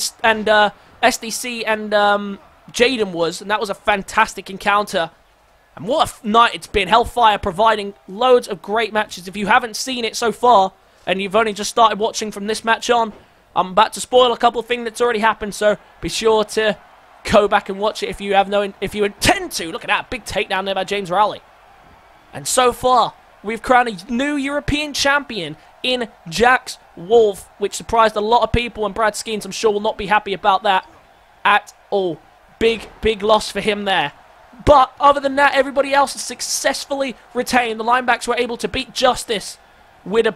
and Jayden was, and that was a fantastic encounter. And what a night it's been. Hellfire providing loads of great matches. If you haven't seen it so far, and you've only just started watching from this match on, I'm about to spoil a couple of things that's already happened, so be sure to go back and watch it if you intend to. Look at that, big takedown there by James Rowley. And so far, we've crowned a new European champion in Jax Wolfe, which surprised a lot of people, and Brad Skeens, I'm sure, will not be happy about that at all. Big loss for him there. But other than that, everybody else has successfully retained. The Linebacks were able to beat Justice with a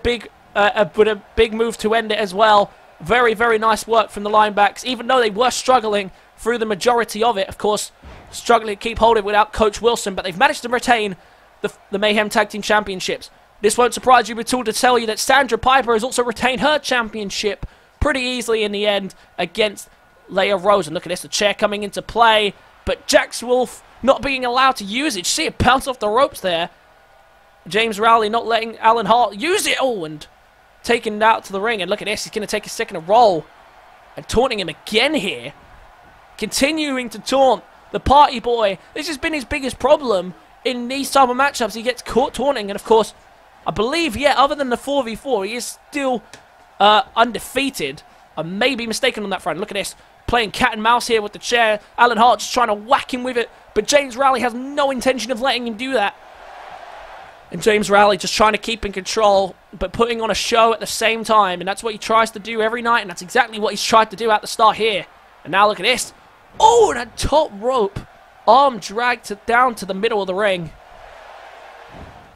big move to end it as well. Very nice work from the Linebacks, even though they were struggling through the majority of it. Of course, struggling to keep hold of it without Coach Wilson, but they've managed to retain the Mayhem Tag Team Championships. This won't surprise you at all to tell you that Sandra Piper has also retained her championship pretty easily in the end against Leia Rose. And look at this, the chair coming into play, but Jax Wolfe not being allowed to use it. See it bounce off the ropes there. James Rowley not letting Alan Hart use it all and taking it out to the ring. And look at this, he's going to take a second to roll and taunting him again here. Continuing to taunt the party boy. This has been his biggest problem in these type of matchups. He gets caught taunting, and of course, I believe, yeah, other than the 4v4, he is still undefeated. I may be mistaken on that front. Look at this, playing cat and mouse here with the chair. Alan Hart just trying to whack him with it, but James Rowley has no intention of letting him do that. And James Rowley just trying to keep in control, but putting on a show at the same time, and that's what he tries to do every night, and that's exactly what he's tried to do at the start here. And now look at this. Oh, and a top rope. Arm dragged down to the middle of the ring.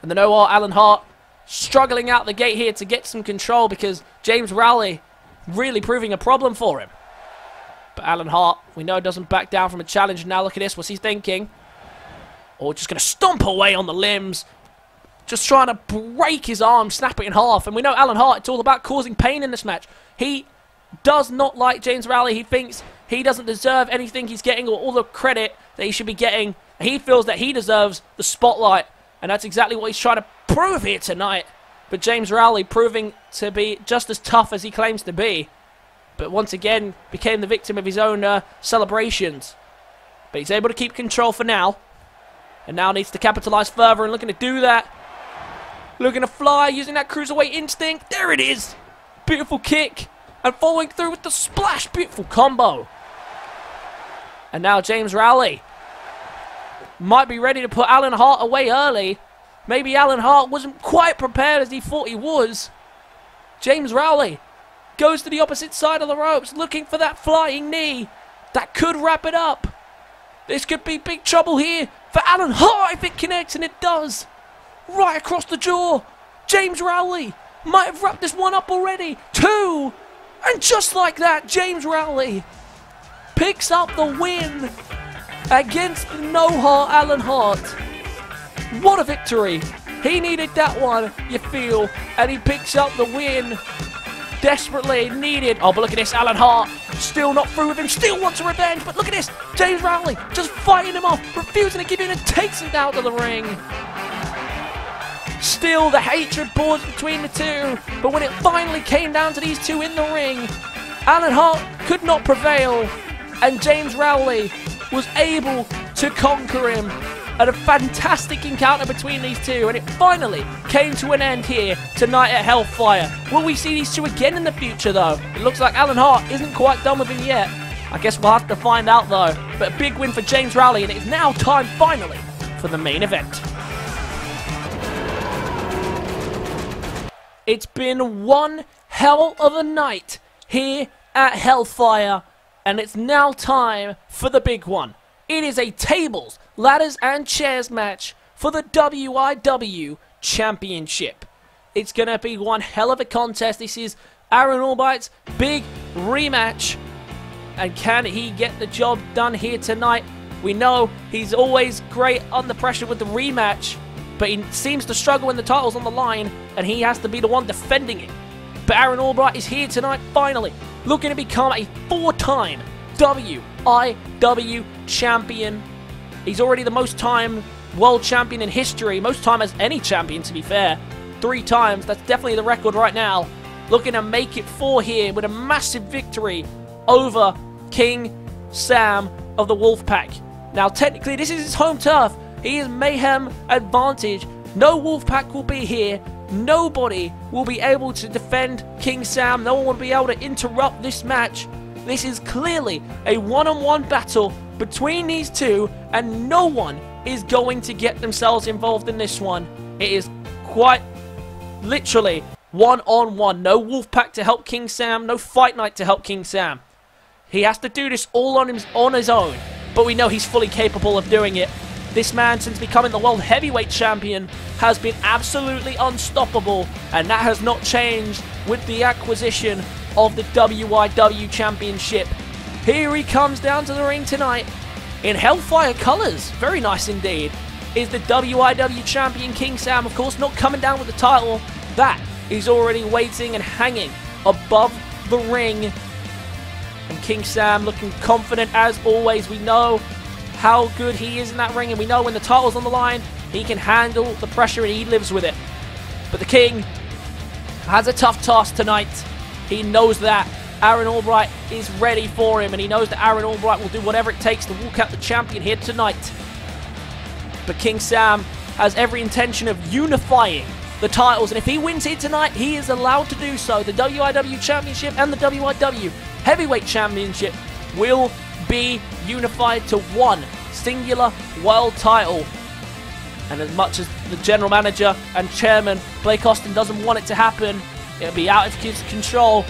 And the no-R Alan Hart struggling out the gate here to get some control because James Rowley really proving a problem for him. But Alan Hart, we know, doesn't back down from a challenge. Now look at this. What's he thinking? Oh, just going to stomp away on the limbs. Just trying to break his arm, snap it in half. And we know Alan Hart, it's all about causing pain in this match. He does not like James Rowley. He thinks he doesn't deserve anything he's getting or all the credit that he should be getting. He feels that he deserves the spotlight. And that's exactly what he's trying to prove here tonight. But James Rowley proving to be just as tough as he claims to be. But once again, became the victim of his own celebrations. But he's able to keep control for now. And now needs to capitalize further and looking to do that. Looking to fly, using that Cruiserweight instinct. There it is. Beautiful kick. And following through with the splash. Beautiful combo. And now James Rowley might be ready to put Alan Hart away early. Maybe Alan Hart wasn't quite prepared as he thought he was. James Rowley goes to the opposite side of the ropes, looking for that flying knee. That could wrap it up. This could be big trouble here for Alan Hart if it connects, and it does. Right across the jaw. James Rowley might have wrapped this one up already. 2. And just like that, James Rowley picks up the win against the no-heart Alan Hart. What a victory. He needed that one, you feel, and he picks up the win. Desperately needed. Oh, but look at this, Alan Hart. Still not through with him, still wants a revenge. But look at this, James Rowley just fighting him off, refusing to give in and takes him down to the ring. Still, the hatred pours between the two. But when it finally came down to these two in the ring, Alan Hart could not prevail. And James Rowley was able to conquer him. And a fantastic encounter between these two, and it finally came to an end here tonight at Hellfire. Will we see these two again in the future, though? It looks like Alan Hart isn't quite done with him yet. I guess we'll have to find out, though. But a big win for James Rowley, and it is now time, finally, for the main event. It's been one hell of a night here at Hellfire, and it's now time for the big one. It is a tables, ladders and chairs match for the WIW Championship. It's going to be one hell of a contest. This is Aaron Albright's big rematch. And can he get the job done here tonight? We know he's always great under pressure with the rematch, but he seems to struggle when the title's on the line, and he has to be the one defending it. But Aaron Albright is here tonight, finally, looking to become a 4-time WIW champion. He's already the most time world champion in history. Most time as any champion, to be fair. 3 times. That's definitely the record right now. Looking to make it 4 here with a massive victory over King Sam of the Wolfpack. Now, technically, this is his home turf. He is Mayhem advantage. No Wolfpack will be here. Nobody will be able to defend King Sam. No one will be able to interrupt this match. This is clearly a one-on-one battle between these two, and no one is going to get themselves involved in this one. It is quite literally one-on-one. No Wolfpack to help King Sam, no Fight Night to help King Sam. He has to do this all on his own, but we know he's fully capable of doing it. This man, since becoming the World Heavyweight Champion, has been absolutely unstoppable, and that has not changed with the acquisition of the WIW Championship. Here he comes down to the ring tonight in Hellfire colours. Very nice indeed. Is the WIW Champion King Sam, of course, not coming down with the title. That is already waiting and hanging above the ring. And King Sam looking confident as always. We know how good he is in that ring, and we know when the title's on the line, he can handle the pressure and he lives with it. But the King has a tough task tonight. He knows that. Aaron Albright is ready for him, and he knows that Aaron Albright will do whatever it takes to walk out the champion here tonight. But King Sam has every intention of unifying the titles, and if he wins here tonight, he is allowed to do so. The WIW Championship and the WIW Heavyweight Championship will be unified to one singular world title. And as much as the general manager and chairman, Blake Austin, doesn't want it to happen, it'll be out of his control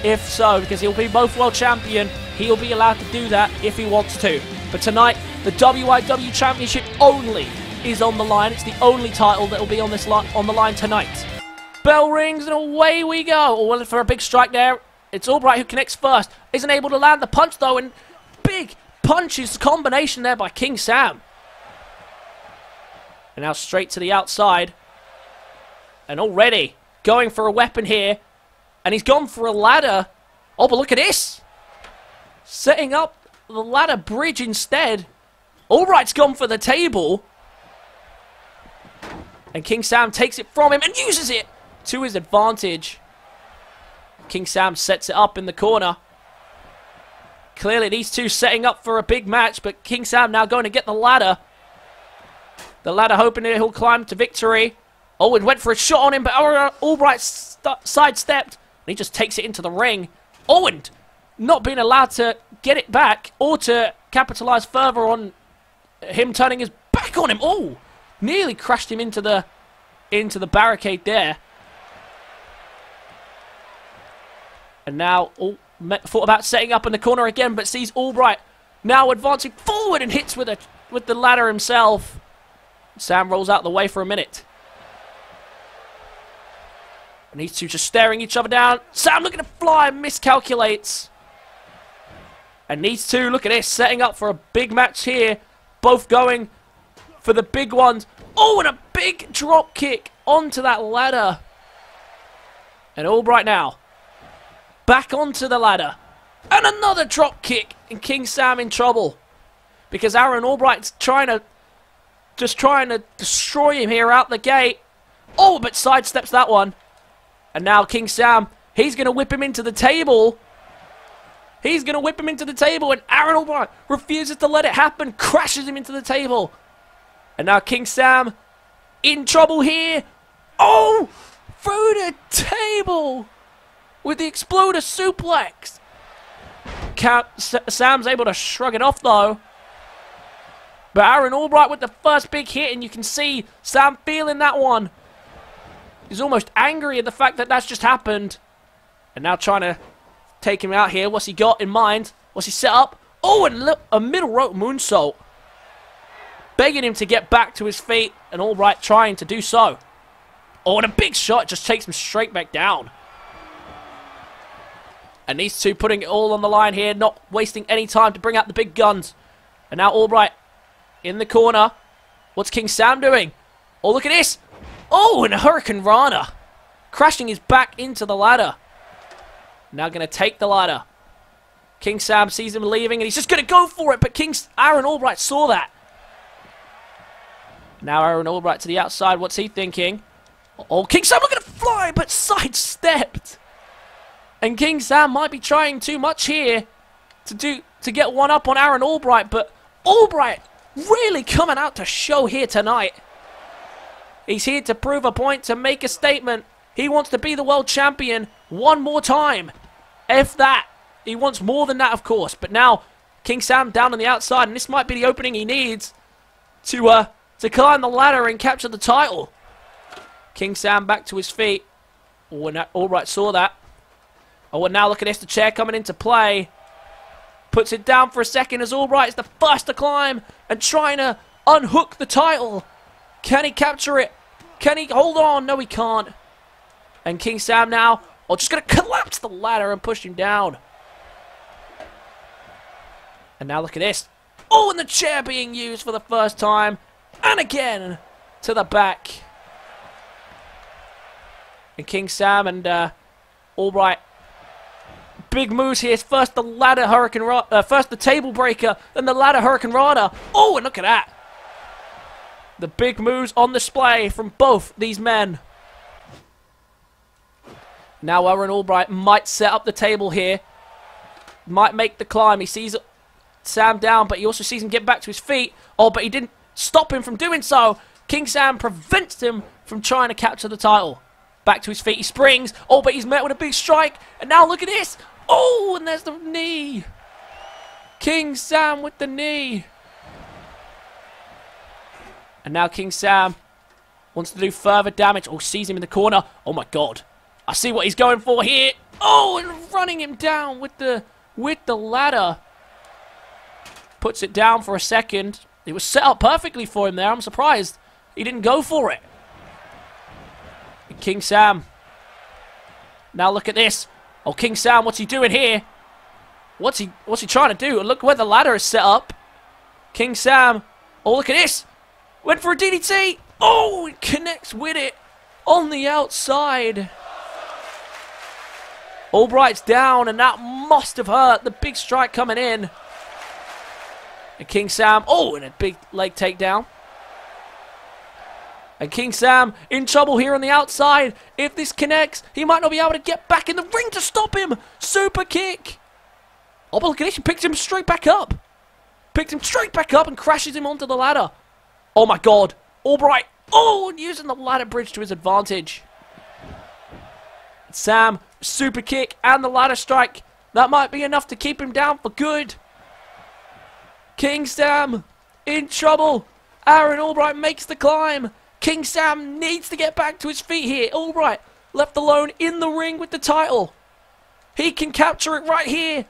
if so, because he'll be both world champion. He'll be allowed to do that if he wants to. But tonight, the WIW Championship only is on the line. It's the only title that will be on the line tonight. Bell rings and away we go. Oh, well, for a big strike there. It's Albright who connects first. Isn't able to land the punch though, and big punches combination there by King Sam. And now straight to the outside. And already going for a weapon here. And he's gone for a ladder. Oh, but look at this. Setting up the ladder bridge instead. Albright's gone for the table. And King Sam takes it from him and uses it to his advantage. King Sam sets it up in the corner. Clearly these two setting up for a big match, but King Sam now going to get the ladder. The ladder hoping that he'll climb to victory. Oh, it went for a shot on him, but Albright sidestepped. And he just takes it into the ring. Owen not being allowed to get it back or to capitalize further on him turning his back on him. Oh, nearly crashed him into the barricade there. And now thought about setting up in the corner again, but sees Albright now advancing forward and hits with a with the ladder himself. Sam rolls out the way for a minute. And these two just staring each other down. Sam looking to fly, miscalculates. And these two, look at this, setting up for a big match here. Both going for the big ones. Oh, and a big drop kick onto that ladder. And Albright now. Back onto the ladder. And another drop kick. And King Sam in trouble. Because Aaron Albright's trying to destroy him here out the gate. Oh, but sidesteps that one. And now King Sam, he's going to whip him into the table. He's going to whip him into the table. And Aaron Albright refuses to let it happen. Crashes him into the table. And now King Sam in trouble here. Oh, through the table with the exploder suplex. Sam's able to shrug it off though. But Aaron Albright with the first big hit, and you can see Sam feeling that one. He's almost angry at the fact that that's just happened. And now trying to take him out here. What's he got in mind? What's he set up? Oh, and a middle rope moonsault. Begging him to get back to his feet, and Albright trying to do so. Oh, and a big shot just takes him straight back down. And these two putting it all on the line here, not wasting any time to bring out the big guns. And now Albright in the corner. What's King Sam doing? Oh, look at this. Oh, and a Hurricane Rana. Crashing his back into the ladder. Now going to take the ladder. King Sam sees him leaving, and he's just going to go for it. But Aaron Albright saw that. Now Aaron Albright to the outside. What's he thinking? Oh, King Sam looking to fly, but sidestepped. And King Sam might be trying too much here to get one up on Aaron Albright. But Albright really coming out to show here tonight. He's here to prove a point, to make a statement. He wants to be the world champion one more time. If that. He wants more than that, of course. But now, King Sam down on the outside, and this might be the opening he needs to climb the ladder and capture the title. King Sam back to his feet. Oh, and Albright saw that. Oh, and now look at this, the chair coming into play. Puts it down for a second as Albright is the first to climb and trying to unhook the title. Can he capture it? Can he hold on? No, he can't. And King Sam now, just going to collapse the ladder and push him down. And now look at this. Oh, and the chair being used for the first time. And again, to the back. And King Sam and Albright. Big moves here. First the ladder Hurricane first the table breaker, then the ladder Hurricane Rana. Oh, and look at that. The big moves on display from both these men. Now Aaron Albright might set up the table here. Might make the climb. He sees Sam down, but he also sees him get back to his feet. Oh, but he didn't stop him from doing so. King Sam prevents him from trying to capture the title. Back to his feet, he springs. Oh, but he's met with a big strike. And now look at this. Oh, and there's the knee. King Sam with the knee. And now King Sam wants to do further damage. Oh, sees him in the corner. Oh, my God. I see what he's going for here. Oh, and running him down with the ladder. Puts it down for a second. It was set up perfectly for him there. I'm surprised he didn't go for it. And King Sam. Now look at this. Oh, King Sam, what's he doing here? What's he trying to do? Look where the ladder is set up. King Sam. Oh, look at this. Went for a DDT. Oh, it connects with it on the outside. Albright's down, and that must have hurt. The big strike coming in. And King Sam, oh, and a big leg takedown. And King Sam in trouble here on the outside. If this connects, he might not be able to get back in the ring to stop him. Super kick. Oh, but look at this. He picked him straight back up. Picked him straight back up and crashes him onto the ladder. Oh, my God. Albright. Oh, and using the ladder bridge to his advantage. Sam, super kick and the ladder strike. That might be enough to keep him down for good. King Sam in trouble. Aaron Albright makes the climb. King Sam needs to get back to his feet here. Albright left alone in the ring with the title. He can capture it right here.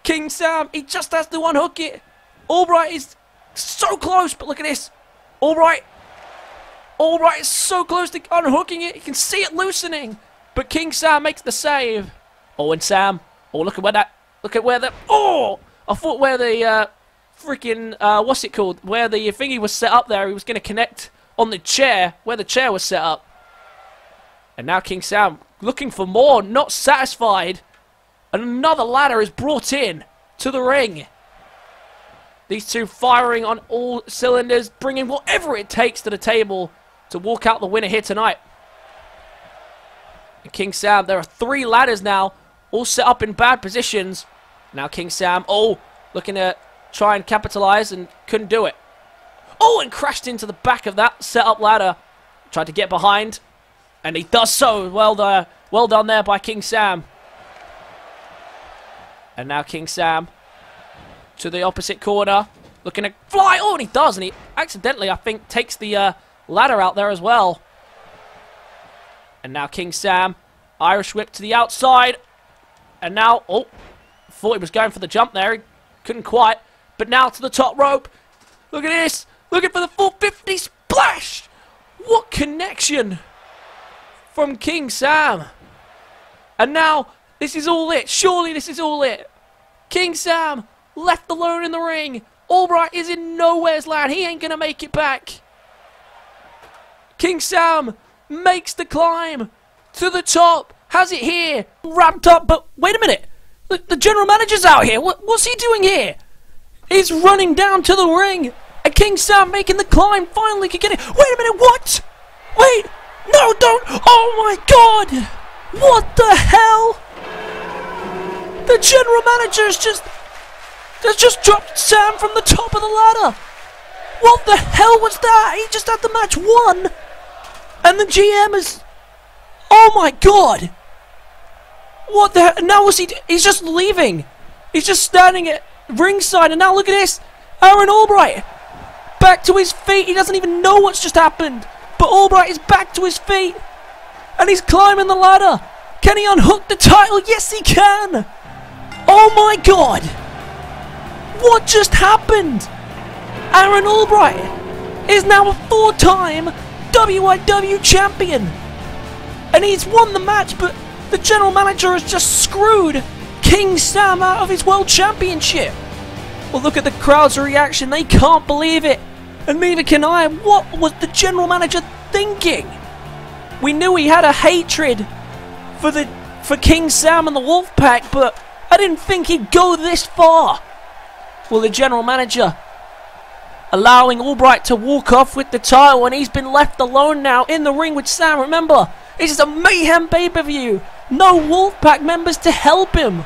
King Sam, he just has to unhook it. Albright is So close, but look at this. Albright. Albright is so close to unhooking it. You can see it loosening. But King Sam makes the save. Oh, and Sam. Oh, look at where that... Look at where the... Oh! I thought where the... freaking... what's it called? Where the thingy was set up there. He was going to connect on the chair. Where the chair was set up. And now King Sam looking for more. Not satisfied. And another ladder is brought in to the ring. These two firing on all cylinders. Bringing whatever it takes to the table to walk out the winner here tonight. And King Sam, there are 3 ladders now, all set up in bad positions. Now King Sam, oh, looking to try and capitalize and couldn't do it. Oh, and crashed into the back of that set-up ladder. Tried to get behind, and he does so. Well done there by King Sam. And now King Sam to the opposite corner, looking to fly. Oh, and he does, and he accidentally, I think, takes the ladder out there as well. And now King Sam, Irish whip to the outside. And now, oh, thought he was going for the jump there. He couldn't quite. But now to the top rope. Look at this. Looking for the 450 splash. What connection from King Sam. And now, this is all it. Surely this is all it. King Sam left alone in the ring. Albright is in nowhere's land. He ain't going to make it back. King Sam makes the climb to the top, has it here, ramped up, but wait a minute, the general manager's out here, what's he doing here? He's running down to the ring, and King Sam making the climb, finally can get it. Wait a minute, what? Wait, no, don't, oh my god, what the hell? The general manager has just dropped Sam from the top of the ladder. What the hell was that? He just had the match won. And the GM is... Oh my god! What the hell? Now what's he... He's just leaving. He's just standing at ringside. And now look at this. Aaron Albright. Back to his feet. He doesn't even know what's just happened. But Albright is back to his feet. And he's climbing the ladder. Can he unhook the title? Yes, he can. Oh my god. What just happened? Aaron Albright is now a 4-time WIW champion, and he's won the match, but the general manager has just screwed King Sam out of his world championship. Well, look at the crowd's reaction. They can't believe it, and neither can I. What was the general manager thinking? We knew he had a hatred for King Sam and the Wolfpack, but I didn't think he'd go this far. Well, the general manager allowing Albright to walk off with the title, and he's been left alone now in the ring with Sam. Remember, this is a Mayhem pay-per-view. No Wolfpack members to help him.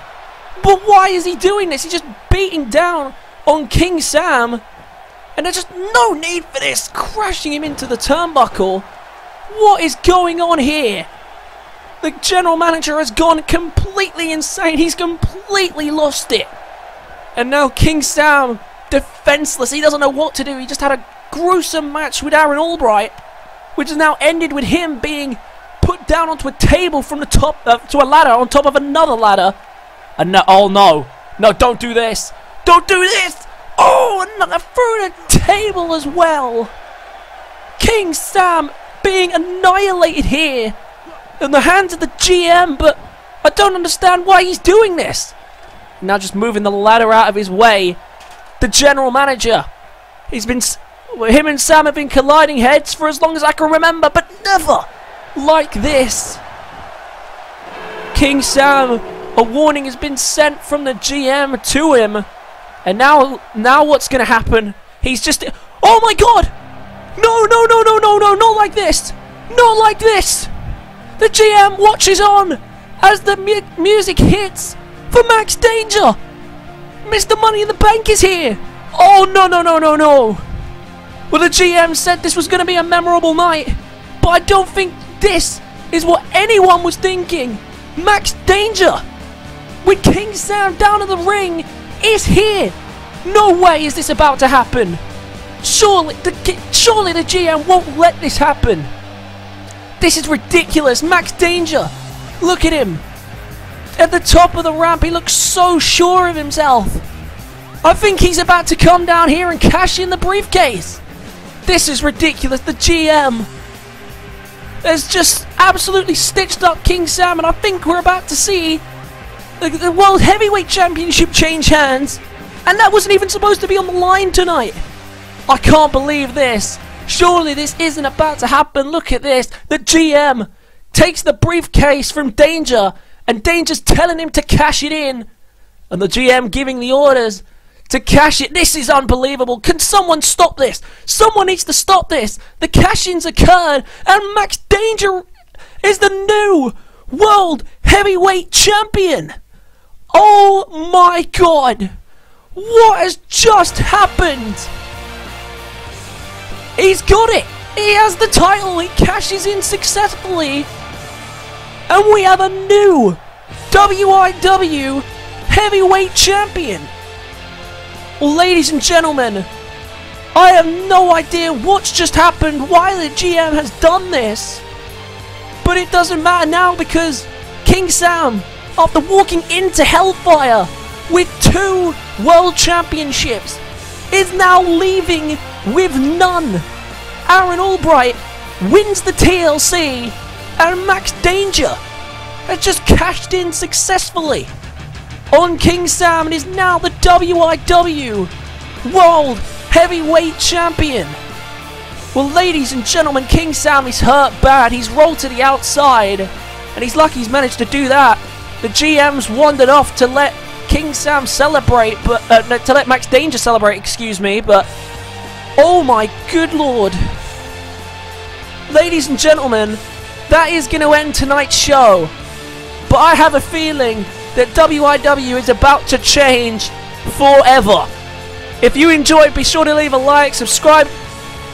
But why is he doing this? He's just beating down on King Sam, and there's just no need for this. Crashing him into the turnbuckle. What is going on here? The general manager has gone completely insane. He's completely lost it. And now King Sam, defenseless, he doesn't know what to do. He just had a gruesome match with Aaron Albright, which has now ended with him being put down onto a table from the top to a ladder on top of another ladder. And no, oh no, no, don't do this, don't do this. Oh, another through the table as well. King Sam being annihilated here in the hands of the GM, but I don't understand why he's doing this. Now just moving the ladder out of his way. The general manager, him and Sam have been colliding heads for as long as I can remember, but never like this. King Sam, a warning has been sent from the GM to him, and now what's going to happen? He's just, oh my god, no, no, no, no, no, no, not like this, not like this. The GM watches on as the music hits for Max Danger. Mr. Money in the Bank is here. Oh, no, no, no, no, no. Well, the GM said this was going to be a memorable night, but I don't think this is what anyone was thinking. Max Danger, with King Sam down in the ring, is here. No way is this about to happen. Surely the GM won't let this happen. This is ridiculous. Max Danger, look at him. At the top of the ramp, he looks so sure of himself. I think he's about to come down here and cash in the briefcase. This is ridiculous. The GM has just absolutely stitched up King Sam, and I think we're about to see the World Heavyweight Championship change hands. And that wasn't even supposed to be on the line tonight. I can't believe this. Surely this isn't about to happen. Look at this. The GM takes the briefcase from Danger, and Danger's telling him to cash it in. And the GM giving the orders to cash it. This is unbelievable. Can someone stop this? Someone needs to stop this. The cash-ins occurred, and Max Danger is the new World Heavyweight Champion. Oh my God. What has just happened? He's got it. He has the title. He cashes in successfully. And we have a new WIW Heavyweight Champion. Well, ladies and gentlemen, I have no idea what's just happened, why the GM has done this. But it doesn't matter now, because King Sam, after walking into Hellfire with 2 World Championships, is now leaving with none. Aaron Albright wins the TLC, and Max Danger has just cashed in successfully on King Sam and is now the WIW World Heavyweight Champion. Well, ladies and gentlemen, King Sam is hurt bad. He's rolled to the outside, and he's lucky he's managed to do that. The GM's wandered off to let King Sam celebrate, but to let Max Danger celebrate, excuse me, but oh my good lord. Ladies and gentlemen, that is going to end tonight's show, but I have a feeling that WIW is about to change forever. If you enjoyed, be sure to leave a like, subscribe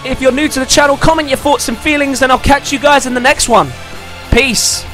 if you're new to the channel, comment your thoughts and feelings, and I'll catch you guys in the next one. Peace.